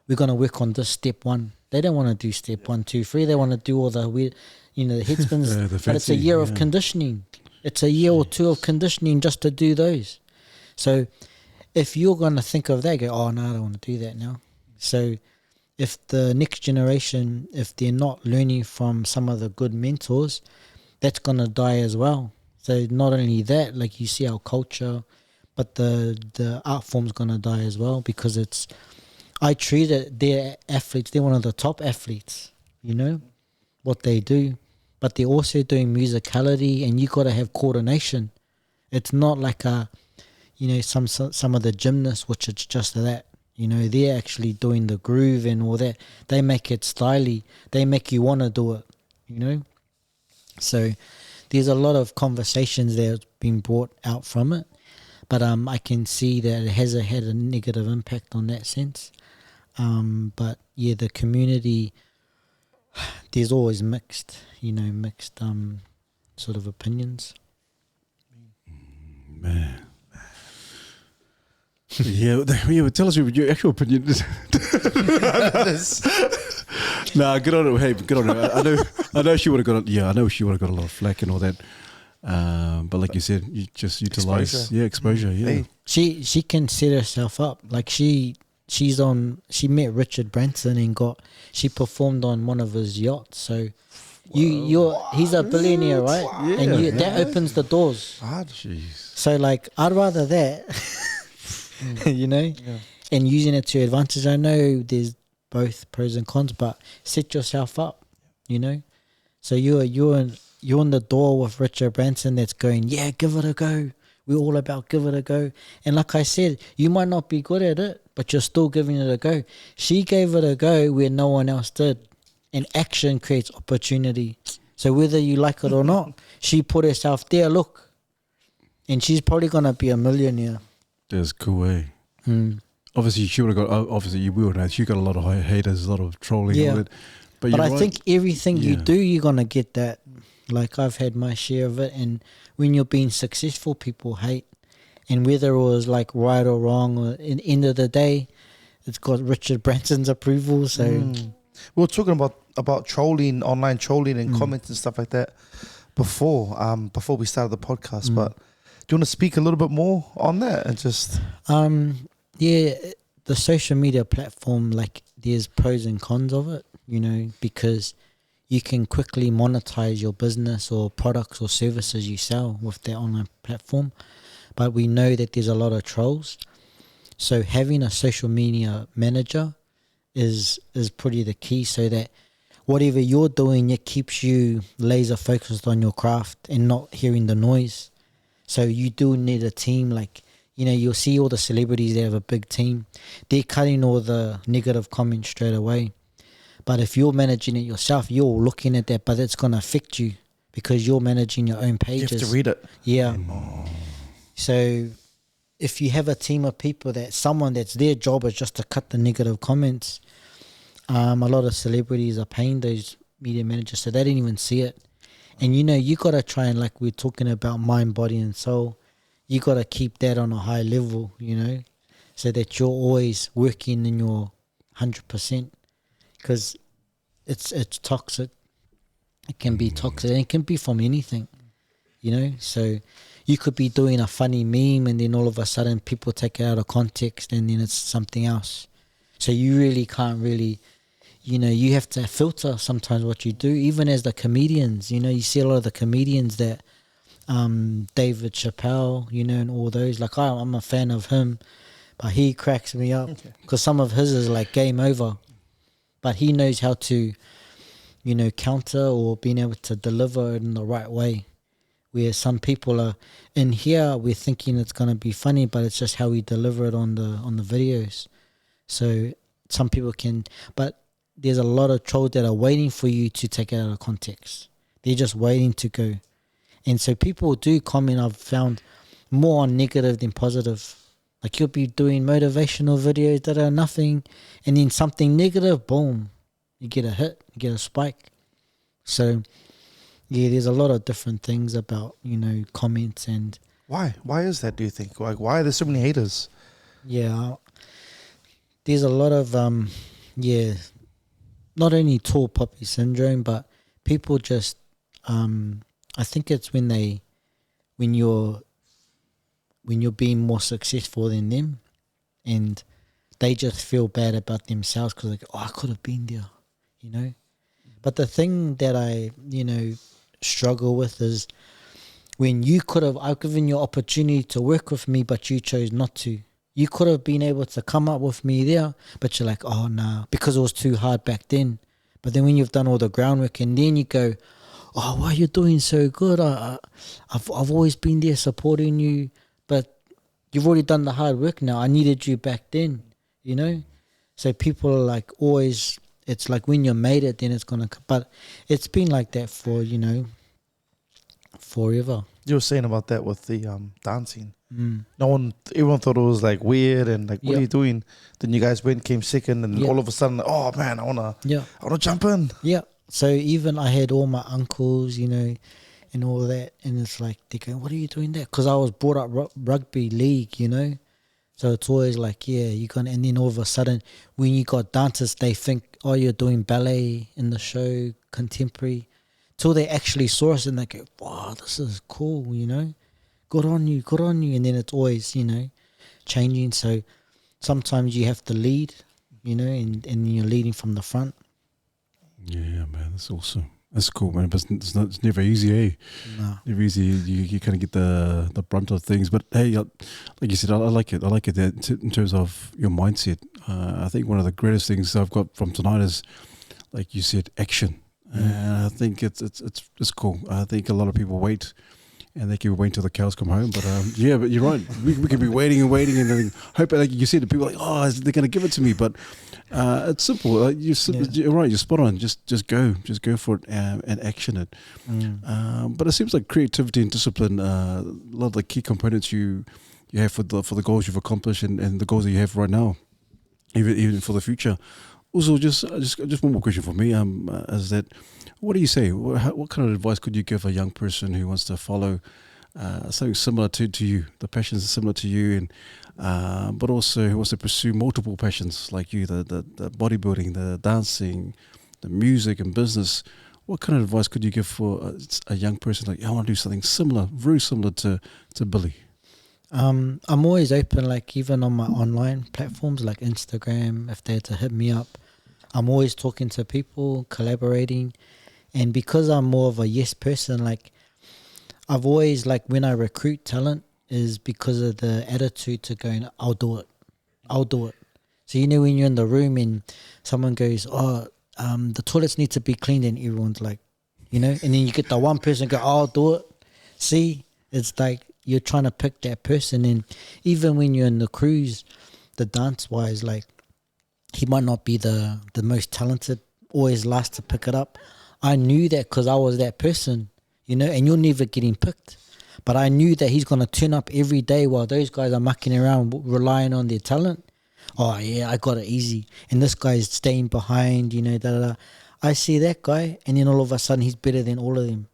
we're gonna work on this step one. They don't want to do step 1, 2, 3. They want to do all the weird, the head spins. But it's a year of conditioning. It's a year or two of conditioning just to do those. So if you're going to think of that, go, oh, no, I don't want to do that now. So if the next generation, if they're not learning from some of the good mentors, that's going to die as well. So not only that, like you see our culture, but the art form's going to die as well because I treat it, they're athletes, they're one of the top athletes, what they do. But they're also doing musicality, and you got to have coordination. It's not like some of the gymnasts, which it's just that. They're actually doing the groove and all that. They make it stylish. They make you want to do it, So there's a lot of conversations that have been brought out from it. But I can see that it has had a negative impact on that sense. But yeah, the community, there's always mixed sort of opinions. Man. Yeah, tell us your actual opinion. Nah, good on her. Hey, good on her. I know she would have got. Yeah, I know she would have got a lot of flack and all that. But like you said, you just utilize exposure. Yeah, she can set herself up. Like she met Richard Branson and she performed on one of his yachts. So he's a billionaire, right? Yeah, and that opens the doors. Jeez. So like, I'd rather that, and using it to advantage. I know there's both pros and cons, but set yourself up, So you're in the door with Richard Branson that's going, yeah, give it a go. We're all about give it a go. And like I said, you might not be good at it, but you're still giving it a go. She gave it a go where no one else did. And action creates opportunity. So whether you like it or not, she put herself there, look. And she's probably going to be a millionaire. That's cool, eh? Obviously, she would have got, obviously you will know, she got a lot of haters, a lot of trolling. Yeah. All that. But I you're think everything you Yeah. do, you're going to get that. Like I've had my share of it. And when you're being successful, people hate. And whether it was like right or wrong, or in the end of the day, it's got Richard Branson's approval. So We were talking about trolling, online trolling and comments and stuff like that before we started the podcast. But do you want to speak a little bit more on that and just... yeah, the social media platform, like there's pros and cons of it, you know, because you can quickly monetize your business or products or services you sell with that online platform. But we know that there's a lot of trolls. So having a social media manager is pretty the key, so that whatever you're doing, it keeps you laser focused on your craft and not hearing the noise. So you do need a team. Like, you know, you'll see all the celebrities, they have a big team. They're cutting all the negative comments straight away. But if you're managing it yourself, you're looking at that, but it's going to affect you because you're managing your own pages. You have to read it. Yeah. So if you have a team of people, that someone that's their job is just to cut the negative comments, a lot of celebrities are paying those media managers, so they didn't even see it. And you know, you got to try and, like we're talking about mind, body and soul, you got to keep that on a high level, you know, so that you're always working in your 100%, because it's toxic. It can be toxic, and it can be from anything, you know. So you could be doing a funny meme and then all of a sudden people take it out of context and then it's something else. So you really can't really, you know, you have to filter sometimes what you do. Even as the comedians, you know, you see a lot of the comedians that, David Chappelle, you know, and all those, like I'm a fan of him, but he cracks me up because some of his is like game over, but he knows how to, you know, counter or being able to deliver it in the right way. Where some people are in here, we're thinking it's going to be funny, but it's just how we deliver it on the videos. So some people can, but there's a lot of trolls that are waiting for you to take it out of context. They're just waiting to go. And so people do comment, I've found, more on negative than positive. Like you'll be doing motivational videos that are nothing, and then something negative, boom, you get a hit, you get a spike. So yeah, there's a lot of different things about, you know, comments and... Why is that, do you think? Like, why are there so many haters? Yeah, there's a lot of, not only tall poppy syndrome, but people just, I think it's when you're being more successful than them, and they just feel bad about themselves because like, oh, I could have been there, you know. But the thing that I, you know, struggle with is when I've given you opportunity to work with me, but you chose not to. You could have been able to come up with me there, but you're like, oh no, because it was too hard back then. But then when you've done all the groundwork and then you go, oh, why are you doing so good? I've always been there supporting you, but you've already done the hard work now. I needed you back then, you know? So people are like always, it's like when you made it, then it's going to, but it's been like that for, you know, forever. You were saying about that with the dancing. Everyone thought it was like weird and like, what are you doing? Then you guys came second, and all of a sudden, oh man, I wanna jump in. Yeah. So even I had all my uncles, you know, and all that, and it's like they go, "What are you doing there?" Because I was brought up rugby league, you know. So it's always like, yeah, you're gonna, and then all of a sudden, when you got dancers, they think, oh, you're doing ballet in the show, contemporary, till they actually saw us and they go, wow, this is cool, you know. Good on you, and then it's always, you know, changing. So sometimes you have to lead, you know, and you're leading from the front. Yeah, man, that's awesome. That's cool, man. But it's never easy, eh? No. Never easy. You kind of get the brunt of things. But hey, like you said, I like it. I like it that in terms of your mindset. I think one of the greatest things I've got from tonight is, like you said, action. And I think it's cool. I think a lot of people wait and they can wait till the cows come home. But yeah, but you're right. We can be waiting and waiting, and then hope, like you said, the people are like, oh, they're going to give it to me. But it's simple. You're right. You're spot on. Just go for it and action it. But it seems like creativity and discipline, a lot of the key components you have for the goals you've accomplished and the goals that you have right now, even for the future. Also, just one more question for me. Is that, what do you say? What kind of advice could you give a young person who wants to follow something similar to you, the passions are similar to you, and but also who wants to pursue multiple passions like you, the bodybuilding, the dancing, the music and business? What kind of advice could you give for a young person like, I want to do something similar, very similar to Billy? I'm always open, like even on my online platforms like Instagram, if they had to hit me up, I'm always talking to people, collaborating. And because I'm more of a yes person, like I've always, like when I recruit talent is because of the attitude to going, I'll do it. So you know when you're in the room and someone goes, the toilets need to be cleaned, and everyone's like, and then you get the one person go, I'll do it. See, it's like you're trying to pick that person. And even when you're in the cruise, the dance wise, like he might not be the most talented, always last to pick it up. I knew that because I was that person, and you're never getting picked. But I knew that he's going to turn up every day while those guys are mucking around, relying on their talent. Oh, yeah, I got it easy. And this guy's staying behind, I see that guy, and then all of a sudden he's better than all of them.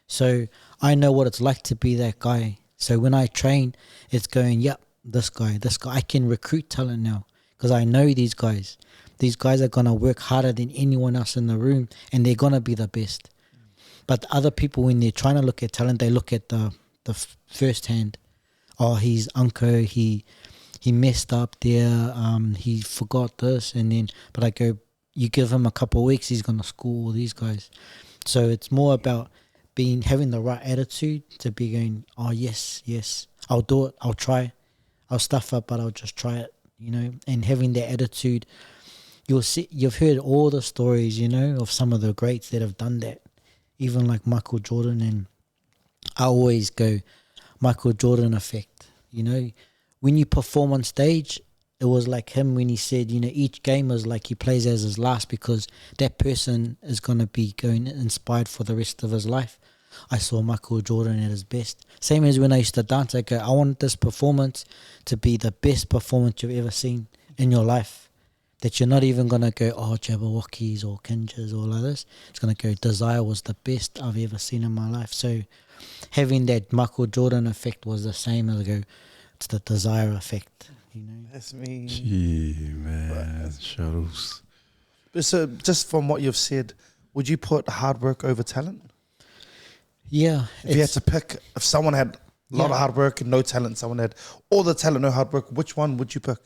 So I know what it's like to be that guy. So when I train, it's going, yep, this guy. I can recruit talent now because I know these guys. These guys are going to work harder than anyone else in the room, and they're going to be the best. But other people, when they're trying to look at talent, they look at the first hand. Oh, he's unco, he messed up there, he forgot this, but I go, you give him a couple of weeks, he's going to school all these guys. So it's more about having the right attitude to be going, oh, yes, I'll do it, I'll try, I'll stuff up, but I'll just try it, and having that attitude. You'll see, you've heard all the stories, of some of the greats that have done that, even like Michael Jordan. And I always go, Michael Jordan effect. When you perform on stage, it was like him when he said, each game is like he plays as his last because that person is going to be going inspired for the rest of his life. I saw Michael Jordan at his best. Same as when I used to dance, I go, I want this performance to be the best performance you've ever seen in your life. That you're not even going to go, Jabberwockies or Kinjas or like this. It's going to go, Desire was the best I've ever seen in my life. So having that Michael Jordan effect was the same as it's the Desire effect. That's me. Gee, man, shuttles. So just from what you've said, would you put hard work over talent? Yeah. If you had to pick, if someone had a lot of hard work and no talent, someone had all the talent, no hard work, which one would you pick?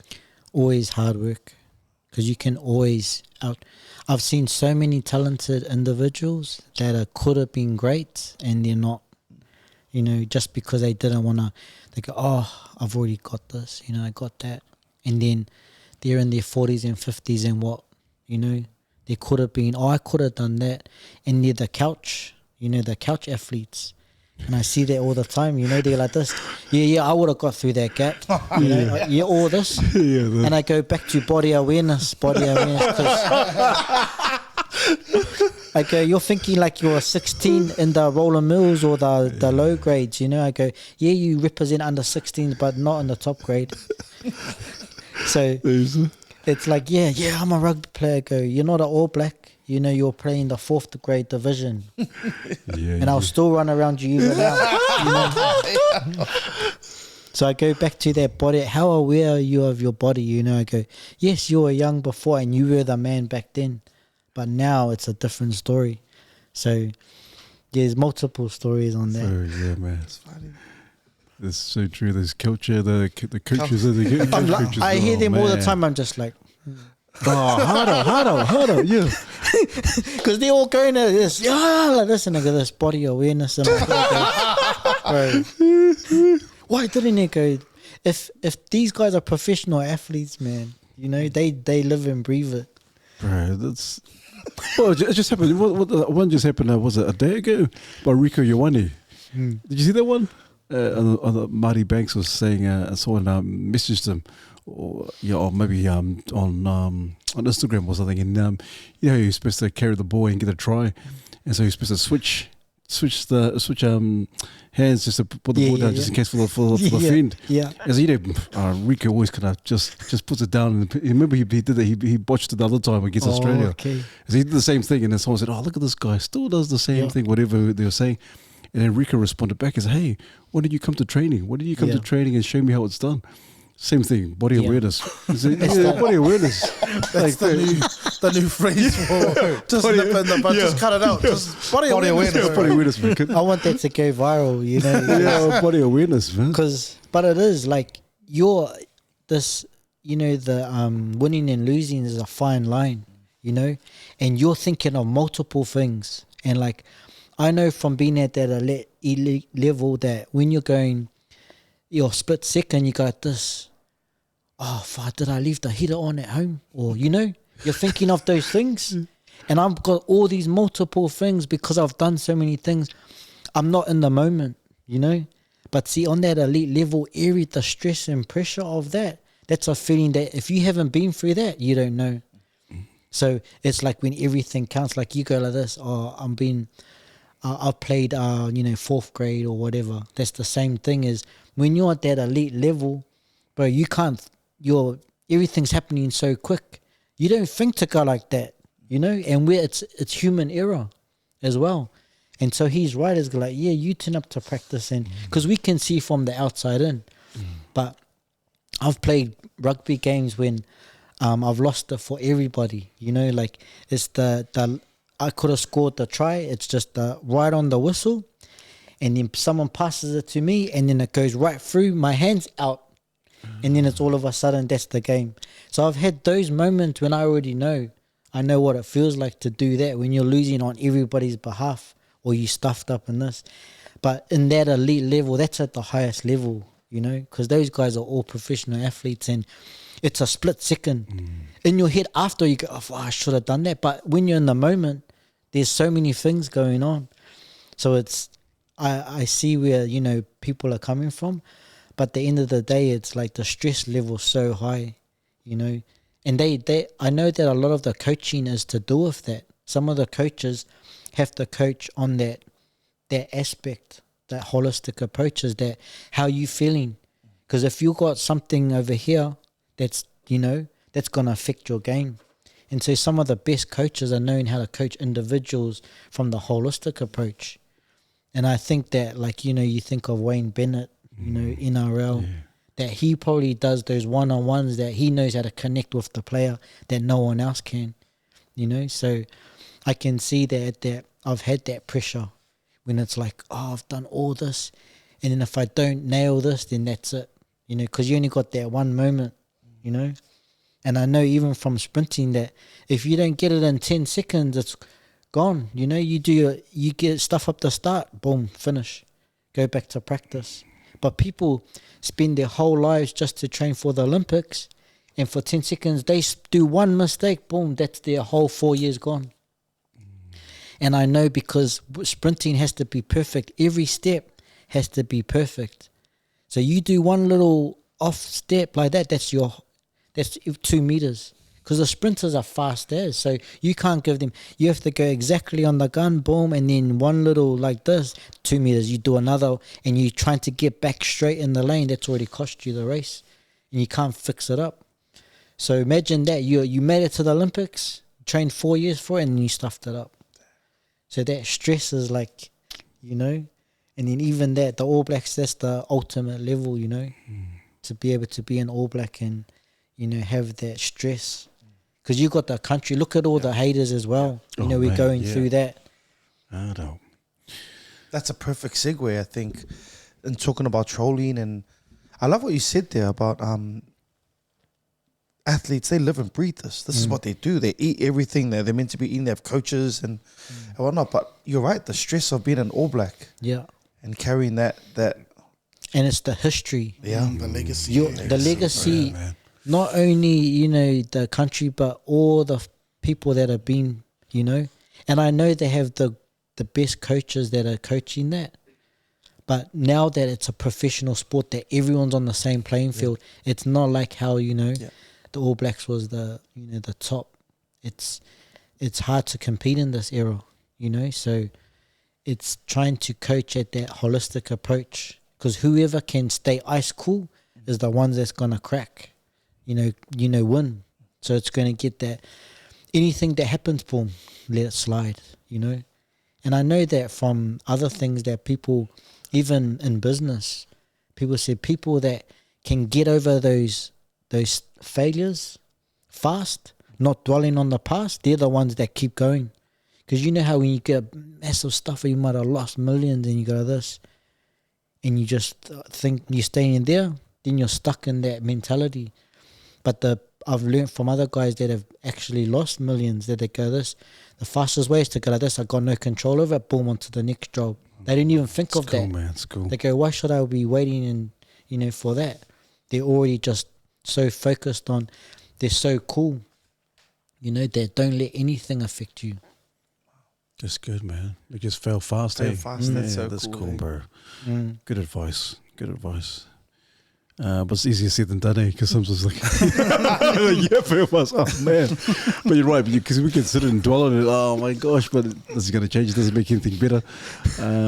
Always hard work. Because you can always I've seen so many talented individuals that could have been great and they're not, just because they didn't want to, they go, I've already got this, I got that. And then they're in their 40s and 50s and what, they could have been, I could have done that. And they're the couch athletes. And I see that all the time, they're like this. Yeah, I would have got through that gap. All this. And I go back to body awareness. Cause I go, you're thinking like you're 16 in the roller mills or the low grades, I go, yeah, you represent under 16s, but not in the top grade. So it's like, yeah, I'm a rugby player. I go, you're not an All Black. You're playing the 4th grade division. And I'll still run around you even now. So I go back to that body. How aware are you of your body? I go, yes, you were young before and you were the man back then. But now it's a different story. So there's multiple stories on that. So, yeah, man. It's funny. It's so true. There's culture, the coaches of the coaches. I hear them all the time. I'm just like... harder, yeah. Because they're all going at this, like this, and I go, this body awareness. And why didn't they go? If these guys are professional athletes, man, they live and breathe it. Bro, that's... Well, it just happened. One just happened, was it a day ago? By Rico Ioane. Did you see that one? On the Marty Banks was saying, someone messaged him, or maybe on Instagram or something, and you're supposed to carry the ball and get a try, and so you're supposed to switch hands just to put the ball down, just in case for the friend. Yeah. As you know, Rico always kind of just puts it down. And remember, he did that. He botched it the other time against Australia. Okay. So he did the same thing, and then someone said, "Oh, look at this guy, still does the same thing." Whatever they were saying, and then Rico responded back as, "Hey, when did you come to training? When did you come to training and show me how it's done?" Same thing, body awareness. Body awareness. That's the new phrase for just nip in the butt, just cut it out. Just body awareness. Yeah, body awareness, man. I want that to go viral, you know. Yeah, body awareness, man. But it is like the winning and losing is a fine line, you know, and you're thinking of multiple things. And like, I know from being at that elite level that when you're going your split second, you got this, oh, fuck, did I leave the heater on at home? Or, you know, you're thinking of those things. And I've got all these multiple things because I've done so many things. I'm not in the moment, you know. But see, on that elite level, the stress and pressure of that's a feeling that if you haven't been through that, you don't know. So it's like when everything counts, like you go like this, I've played, fourth grade or whatever. That's the same thing as when you're at that elite level, bro, everything's happening so quick. You don't think to go like that, you know? And it's human error as well. And so he's right, it's like, yeah, you turn up to practice, and because we can see from the outside in. But I've played rugby games when I've lost it for everybody, you know, like it's I could have scored the try, it's just right on the whistle, and then someone passes it to me, and then it goes right through my hands out, and then it's all of a sudden that's the game. So I've had those moments when I already know. I know what it feels like to do that when you're losing on everybody's behalf, or you stuffed up in this. But in that elite level, that's at the highest level, you know, because those guys are all professional athletes, and it's a split second. In your head after you go, oh, I should have done that. But when you're in the moment, there's so many things going on. So I see where, you know, people are coming from. But at the end of the day, it's like the stress level so high, you know. And I know that a lot of the coaching is to do with that. Some of the coaches have to coach on that aspect, that holistic approach is that how you feeling. Because if you got something over here that's, you know, that's going to affect your game. And so some of the best coaches are knowing how to coach individuals from the holistic approach. And I think that, like, you know, you think of Wayne Bennett, you know, NRL, that he probably does those one-on-ones that he knows how to connect with the player that no one else can, you know. So I can see that I've had that pressure when it's like, oh, I've done all this, and then if I don't nail this, then that's it, you know, because you only got that one moment, you know. And I know even from sprinting that if you don't get it in 10 seconds, it's gone, you know. You get stuff up the start, boom, finish, go back to practice. But people spend their whole lives just to train for the Olympics, and for 10 seconds they do one mistake, boom, that's their whole 4 years gone. And I know because sprinting has to be perfect. Every step has to be perfect. So you do one little off step like that, that's 2 meters. Because the sprinters are fast as, so you can't give them, you have to go exactly on the gun, boom, and then one little like this, 2 meters, you do another, and you're trying to get back straight in the lane, that's already cost you the race, and you can't fix it up. So imagine that, you made it to the Olympics, trained 4 years for it, and you stuffed it up. So that stress is like, you know, and then even that, the All Blacks, that's the ultimate level, you know, to be able to be an All Black and, you know, have that stress. Because you got the country, look at all the haters as well. You know, we're going through that. I know. That's a perfect segue, I think, in talking about trolling. And I love what you said there about athletes. They live and breathe this. This is what they do. They eat everything they're meant to be eating. They have coaches and whatnot. But you're right, the stress of being an All Black. Yeah. And carrying that. And it's the history. Yeah. The legacy. The legacy. Yeah, not only, you know, the country, but all the people that have been, you know. And I know they have the best coaches that are coaching that. But now that it's a professional sport, that everyone's on the same playing field, it's not like how, the All Blacks was the top. It's hard to compete in this era, so it's trying to coach at that holistic approach, because whoever can stay ice cool is the ones that's gonna crack, win. So it's gonna get that. Anything that happens, boom, let it slide, And I know that from other things that people, even in business, people say people that can get over those failures fast, not dwelling on the past, they're the ones that keep going. Because you know how when you get massive stuff, you might have lost millions and you go this, and you just think you're staying there, then you're stuck in that mentality. But I've learned from other guys that have actually lost millions that they go this, the fastest way is to go like this, I got no control over it, boom, onto the next job. They didn't even think of that. Man, it's cool. They go, why should I be waiting for that? They're already just so focused on, they're so cool, that don't let anything affect you. That's good, man. You just fail fast, Fail fast, that's so that's cool, cool, eh? bro. Good advice. But it's easier said than done, because sometimes like, fail fast. Oh man, but you're right, because we can sit and dwell on it. Oh my gosh, but this is going to change. It doesn't make anything better.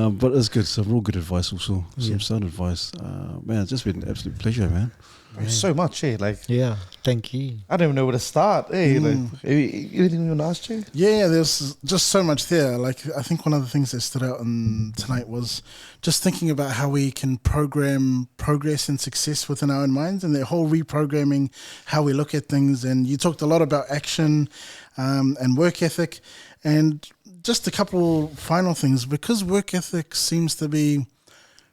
But it's good. Some real good advice also. Some sound advice. Man, it's just been an absolute pleasure, man. So much, Yeah, thank you. I don't even know where to start. Anything you want to ask, Jay? Yeah, there's just so much there. Like, I think one of the things that stood out tonight was just thinking about how we can program progress and success within our own minds, and the whole reprogramming how we look at things. And you talked a lot about action and work ethic. And just a couple final things, because work ethic seems to be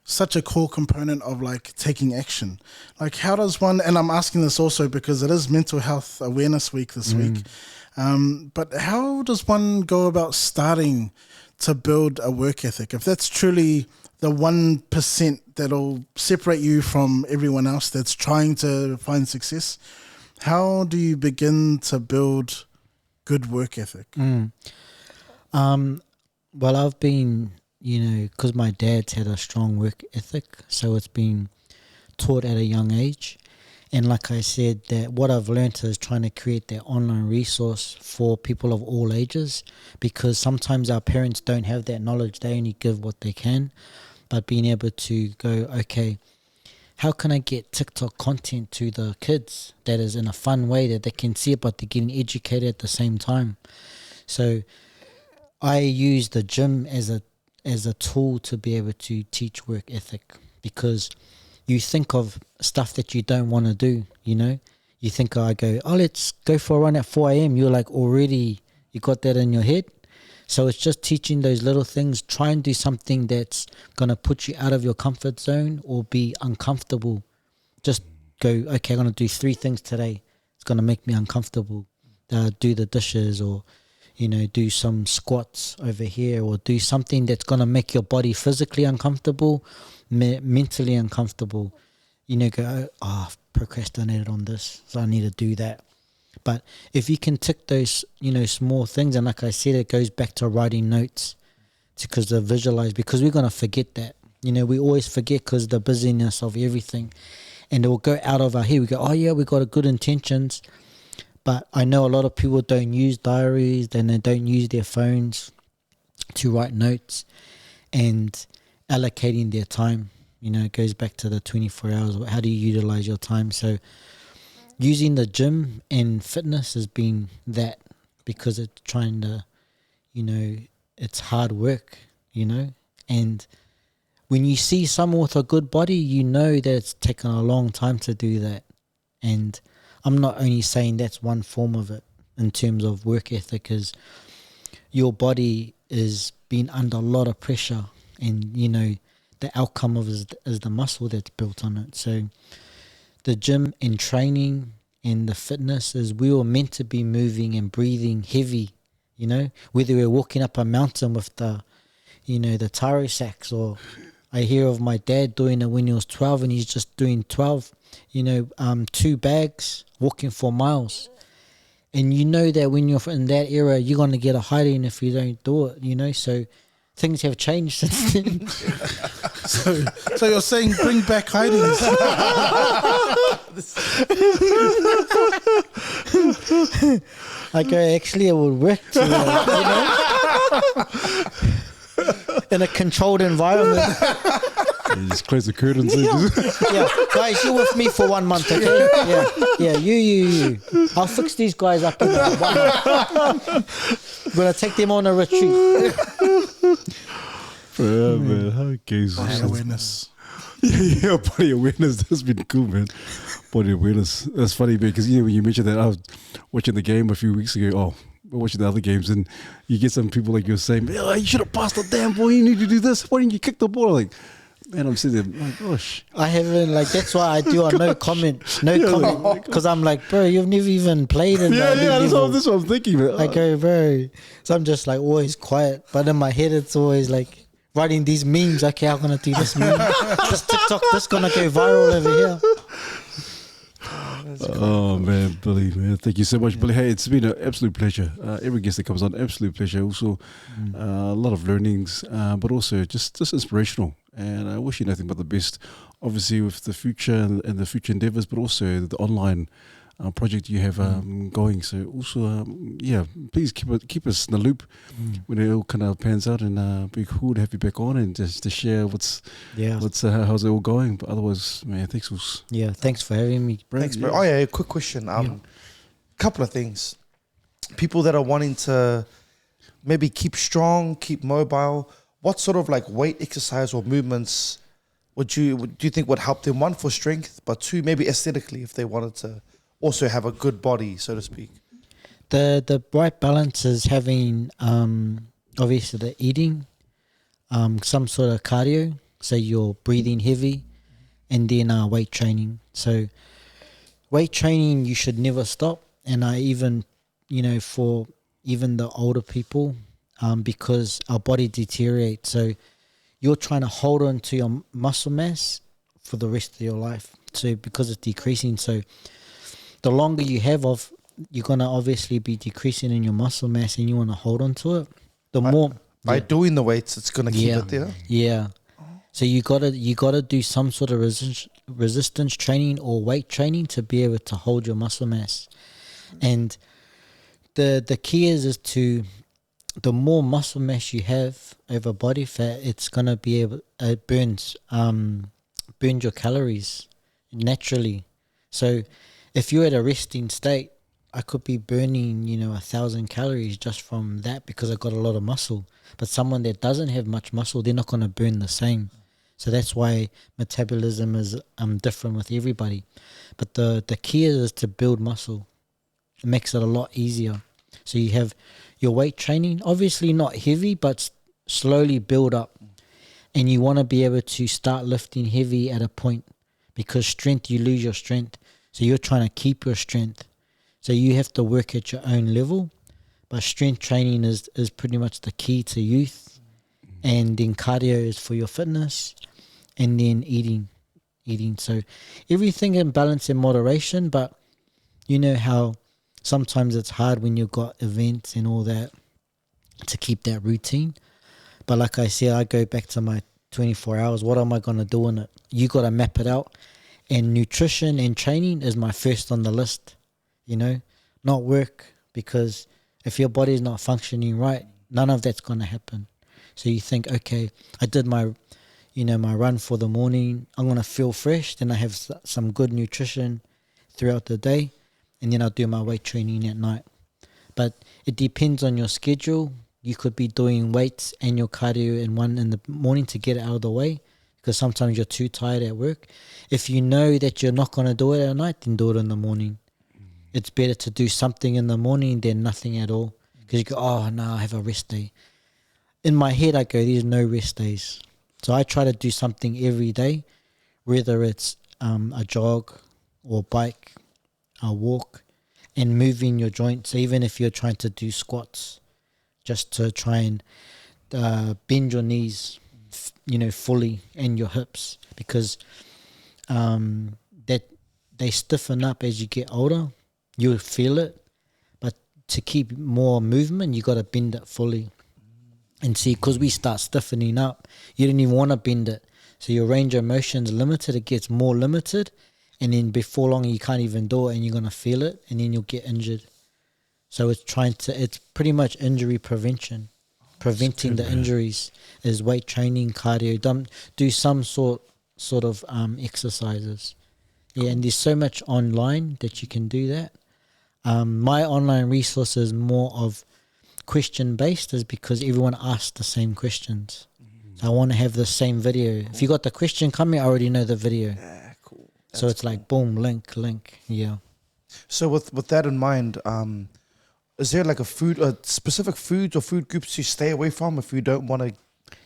such a core component of like taking action. Like, how does one, and I'm asking this also because it is Mental Health Awareness Week this week, but how does one go about starting to build a work ethic? If that's truly the 1% that'll separate you from everyone else that's trying to find success, how do you begin to build good work ethic? Well, I've been, because my dad's had a strong work ethic, so it's been taught at a young age. And like I said, that what I've learned is trying to create that online resource for people of all ages, because sometimes our parents don't have that knowledge. They only give what they can. But being able to go, okay, how can I get TikTok content to the kids that is in a fun way that they can see it, but they're getting educated at the same time? So I use the gym as a tool to be able to teach work ethic, because you think of stuff that you don't want to do, You think, I go, let's go for a run at 4 a.m. You're like, already, you got that in your head. So it's just teaching those little things. Try and do something that's going to put you out of your comfort zone or be uncomfortable. Just go, okay, I'm going to do 3 things today. It's going to make me uncomfortable. Do the dishes, or do some squats over here, or do something that's going to make your body physically uncomfortable, mentally uncomfortable. Go, I've procrastinated on this, so I need to do that. But if you can tick those, small things, and like I said, it goes back to writing notes, because they visualize, because we're going to forget that. We always forget because the busyness of everything, and it will go out of our head. We go, oh yeah, we got good intentions. But I know a lot of people don't use diaries, and they don't use their phones to write notes, and allocating their time. It goes back to the 24 hours. How do you utilize your time? So using the gym and fitness has been that, because it's trying to, it's hard work, and when you see someone with a good body, that it's taken a long time to do that. And I'm not only saying that's one form of it in terms of work ethic, is your body is being under a lot of pressure, and the outcome of is the muscle that's built on it. So the gym and training and the fitness is, we were meant to be moving and breathing heavy, whether we're walking up a mountain with the Taro sacks, or I hear of my dad doing it when he was 12, and he's just doing 12, 2 bags, walking for miles. And that when you're in that era, you're going to get a hiding if you don't do it, So things have changed since then. So you're saying bring back hidings? I go, actually, it would work to, in a controlled environment. You just close the curtains. Yeah, guys, you're with me for 1 month, okay? Yeah, you. I'll fix these guys up in 1 month. I'm gonna take them on a retreat. Yeah, man. Okay, so Body awareness. yeah, body awareness. That's been cool, man. Body awareness. That's funny because when you mentioned that, I was watching the game a few weeks ago. Oh, watching the other games, and you get some people like you're saying, oh, you should have passed the damn ball. You need to do this. Why didn't you kick the ball? Like, man, I'm sitting there like, gosh. I haven't, like, that's why I do a no comment, because I'm like, bro, you've never even played in that level. That's what I'm thinking, man. I go, bro. So I'm just like always quiet, but in my head it's always like writing these memes. Okay, I'm gonna do this meme. This TikTok, this gonna go viral over here. Oh man, Billy, man, thank you so much, Billy. Hey, it's been an absolute pleasure. Every guest that comes on, absolute pleasure. Also, a lot of learnings, but also just inspirational. And I wish you nothing but the best, obviously, with the future and the future endeavors, but also the online project you have going. So also, please keep us in the loop when it all kind of pans out, and be cool to have you back on and just to share how's it all going. But otherwise, man, thanks. Thanks for having me. Thanks, bro. Oh yeah, quick question. Couple of things. People that are wanting to maybe keep strong, keep mobile. What sort of like weight exercise or movements do you think would help them? One, for strength, but two, maybe aesthetically, if they wanted to also have a good body, so to speak. The right balance is having obviously the eating, some sort of cardio, so you're breathing heavy, and then weight training. So weight training, you should never stop. And I even, for even the older people, because our body deteriorates. So you're trying to hold on to your muscle mass for the rest of your life. So because it's decreasing, so the longer you have you're going to obviously be decreasing in your muscle mass, and you want to hold on to it. By doing the weights, it's going to keep it there. Yeah. So you gotta do some sort of resistance training or weight training to be able to hold your muscle mass. And the key is to, the more muscle mass you have over body fat, it's gonna be able, it burns your calories naturally. So if you're at a resting state, I could be burning 1,000 calories just from that because I got a lot of muscle. But someone that doesn't have much muscle, they're not gonna burn the same. So that's why metabolism is different with everybody. But the key is to build muscle. It makes it a lot easier. So you have your weight training, obviously not heavy, but slowly build up. And you want to be able to start lifting heavy at a point, because strength, you lose your strength. So you're trying to keep your strength. So you have to work at your own level. But strength training is pretty much the key to youth. And then cardio is for your fitness. And then eating. So everything in balance and moderation. But you know how sometimes it's hard when you've got events and all that to keep that routine. But like I said, I go back to my 24 hours. What am I going to do in it? You got to map it out. And nutrition and training is my first on the list, not work. Because if your body is not functioning right, none of that's going to happen. So you think, okay, I did my run for the morning. I'm going to feel fresh. Then I have some good nutrition throughout the day. And then I'll do my weight training at night. But it depends on your schedule. You could be doing weights and your cardio in one in the morning to get it out of the way, because sometimes you're too tired at work. If you know that you're not going to do it at night, then do it in the morning. It's better to do something in the morning than nothing at all. Because you go, oh, no, I have a rest day. In my head, I go, there's no rest days. So I try to do something every day, whether it's a jog or bike, a walk, and moving your joints. Even if you're trying to do squats, just to try and bend your knees, fully, and your hips, because that they stiffen up as you get older. You'll feel it, but to keep more movement, you got to bend it fully. And see, because we start stiffening up, you don't even want to bend it. So your range of motion is limited. It gets more limited. And then before long, you can't even do it and you're going to feel it. And then you'll get injured. So it's pretty much injury prevention. Preventing the injuries is weight training, cardio. Do some sort of exercises. Yeah, and there's so much online that you can do that. My online resource is more of question based, is because everyone asks the same questions. So I want to have the same video. If you got the question coming, I already know the video. Yeah, cool. So it's like boom, link. Yeah. So with that in mind, is there like a specific foods or food groups you stay away from if you don't want to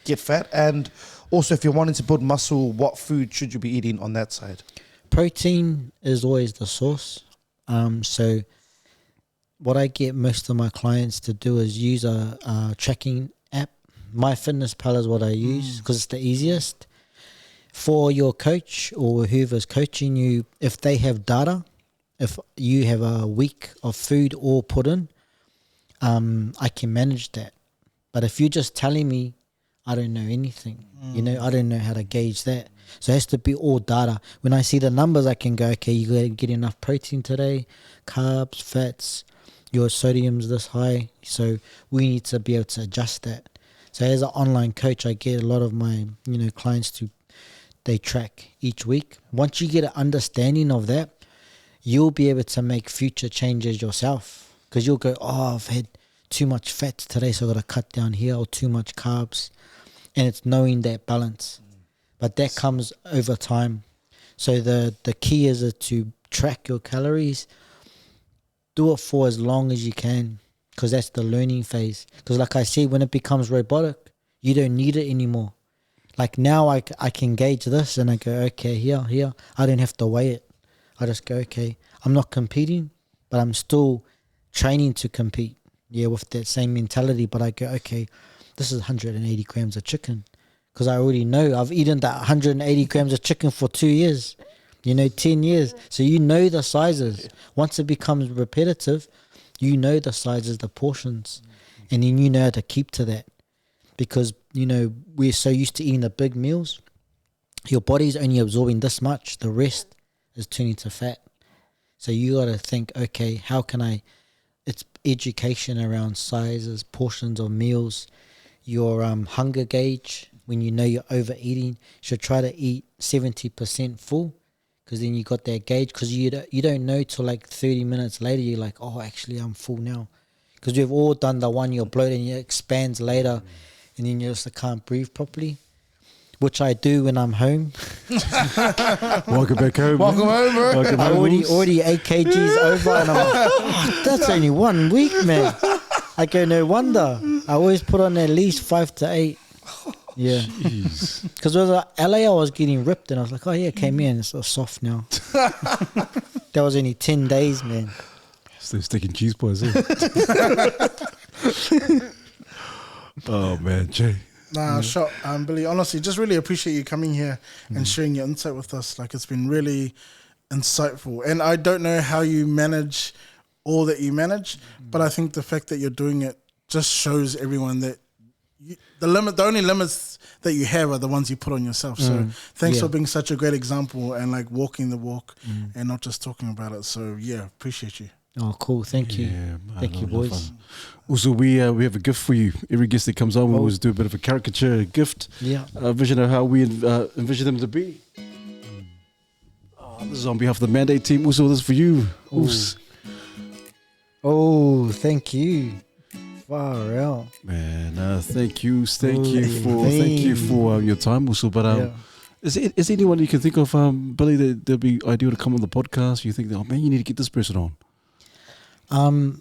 get fat? And also, if you're wanting to build muscle, what food should you be eating on that side? Protein is always the source. So what I get most of my clients to do is use a tracking app. MyFitnessPal is what I use because it's the easiest. For your coach or whoever's coaching you, if they have data, if you have a week of food all put in, I can manage that. But if you're just telling me, I don't know anything, I don't know how to gauge that. So it has to be all data. When I see the numbers, I can go, okay, you got to get enough protein today, carbs, fats, your sodium's this high. So we need to be able to adjust that. So as an online coach, I get a lot of my, clients they track each week. Once you get an understanding of that, you'll be able to make future changes yourself. Because you'll go, I've had too much fat today, so I've got to cut down here, or too much carbs. And it's knowing that balance. But that comes over time. So the key is to track your calories. Do it for as long as you can, because that's the learning phase. Because like I said, when it becomes robotic, you don't need it anymore. Like now I can gauge this and I go, okay, here. I don't have to weigh it. I just go, okay, I'm not competing, but I'm still training to compete. Yeah, with that same mentality. But I go, okay, this is 180 grams of chicken. Because I already know I've eaten that 180 grams of chicken for 2 years, 10 years. So you know the sizes. Once it becomes repetitive, you know the sizes, the portions. And then you know how to keep to that. Because, we're so used to eating the big meals. Your body's only absorbing this much. The rest is turning to fat. So you got to think, okay, how can it's education around sizes, portions of meals, your hunger gauge. When you know you're overeating, you should try to eat 70% full, because then you got that gauge. Because you don't know till like 30 minutes later, you're like, oh, actually I'm full now. Because we've all done the one, you're bloated and it expands later, and then you just can't breathe properly, which I do when I'm home. Welcome back home. Welcome home, bro. Welcome I home, already 8 kgs over, and I'm like, oh, that's only 1 week, man. I go, no wonder. I always put on at least 5 to 8. Yeah. Because with LA, I was getting ripped, and I was like, oh yeah, came in, it's so soft now. That was only 10 days, man. Still sticking cheese boys, eh? Oh man, Jay. Nah, shot, Billy. Honestly, just really appreciate you coming here and sharing your insight with us. Like, it's been really insightful. And I don't know how you manage all that you manage, but I think the fact that you're doing it just shows everyone that the only limits that you have are the ones you put on yourself. So thanks for being such a great example and like walking the walk and not just talking about it. So yeah, appreciate you. Oh, cool. Thank you. Yeah, Thank you, boys. Also, we have a gift for you. Every guest that comes on, we always do a bit of a caricature gift. Yeah. A vision of how we envision them to be. This is on behalf of the Mandate team. Also, this is for you. Oh, thank you. Far out. Man, thank you for your time also. But is anyone you can think of, Billy, that they'll be ideal to come on the podcast? You think, oh man, you need to get this person on?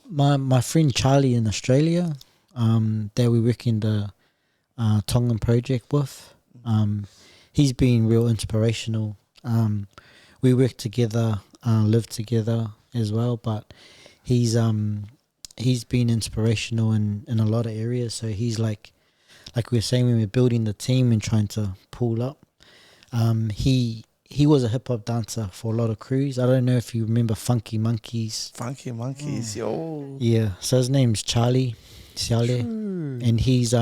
My friend Charlie in Australia, that we work in the Tongan project with, he's been real inspirational. We work together, live together as well, but he's been inspirational in a lot of areas. So he's like we were saying when we're building the team and trying to pull up, he was a hip hop dancer for a lot of crews. I don't know if you remember Funky Monkeys. Funky Monkeys, yo. Yeah, so his name's Charlie Siale, and he's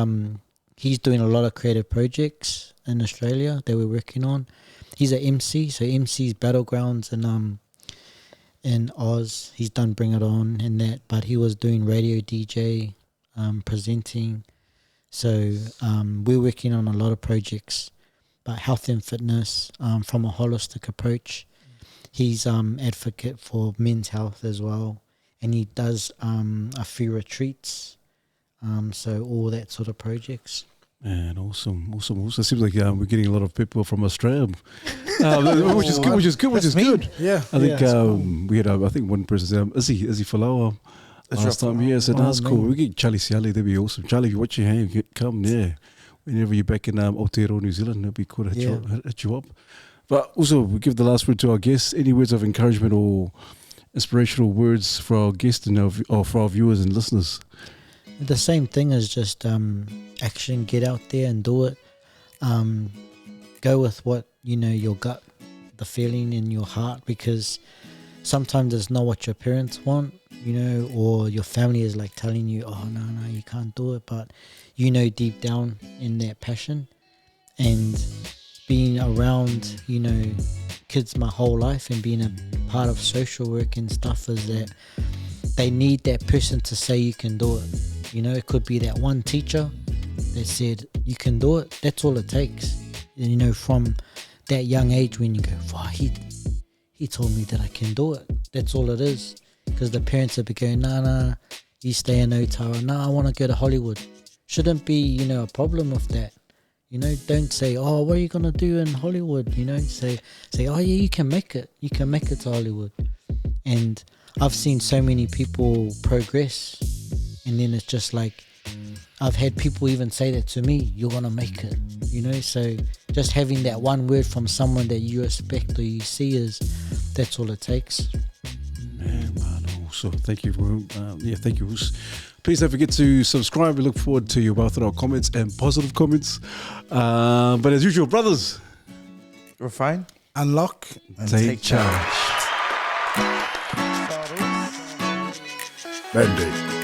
he's doing a lot of creative projects in Australia that we're working on. He's an MC, so MC's Battlegrounds in Oz. He's done Bring It On and that, but he was doing radio DJ, presenting. So we're working on a lot of projects, but health and fitness from a holistic approach. He's advocate for men's health as well, and he does a few retreats. So all that sort of projects. Man, awesome. It seems like we're getting a lot of people from Australia, which is good. Yeah. I think we had, I think one person, Izzy Falawa, last time. Yeah, so that's cool. We get Charlie Siale, that'd be awesome. Charlie, if you watch your hand, come, yeah. Whenever you're back in Aotearoa, New Zealand, that'd be cool to hit you up. But also, we give the last word to our guests. Any words of encouragement or inspirational words for our guests or for our viewers and listeners? The same thing as just action. Get out there and do it. Go with what your gut, the feeling in your heart, because sometimes it's not what your parents want, or your family is like telling you, oh no, you can't do it, but deep down in that passion. And being around kids my whole life and being a part of social work and stuff is that they need that person to say you can do it. It could be that one teacher that said you can do it. That's all it takes. From that young age, when you go, wow, he told me that I can do it. That's all it is. Because the parents will be going, nah, you stay in Otawa. Nah, I want to go to Hollywood. Shouldn't be, a problem with that. Don't say, oh, what are you going to do in Hollywood? Say, oh yeah, you can make it. You can make it to Hollywood. And I've seen so many people progress, and then it's just like, I've had people even say that to me, you're going to make it, so just having that one word from someone that you respect or you see that's all it takes. Man, also, thank you. Thank you. Please don't forget to subscribe. We look forward to your both of our comments and positive comments. But as usual, brothers, Refine, unlock, and take charge. Mandate.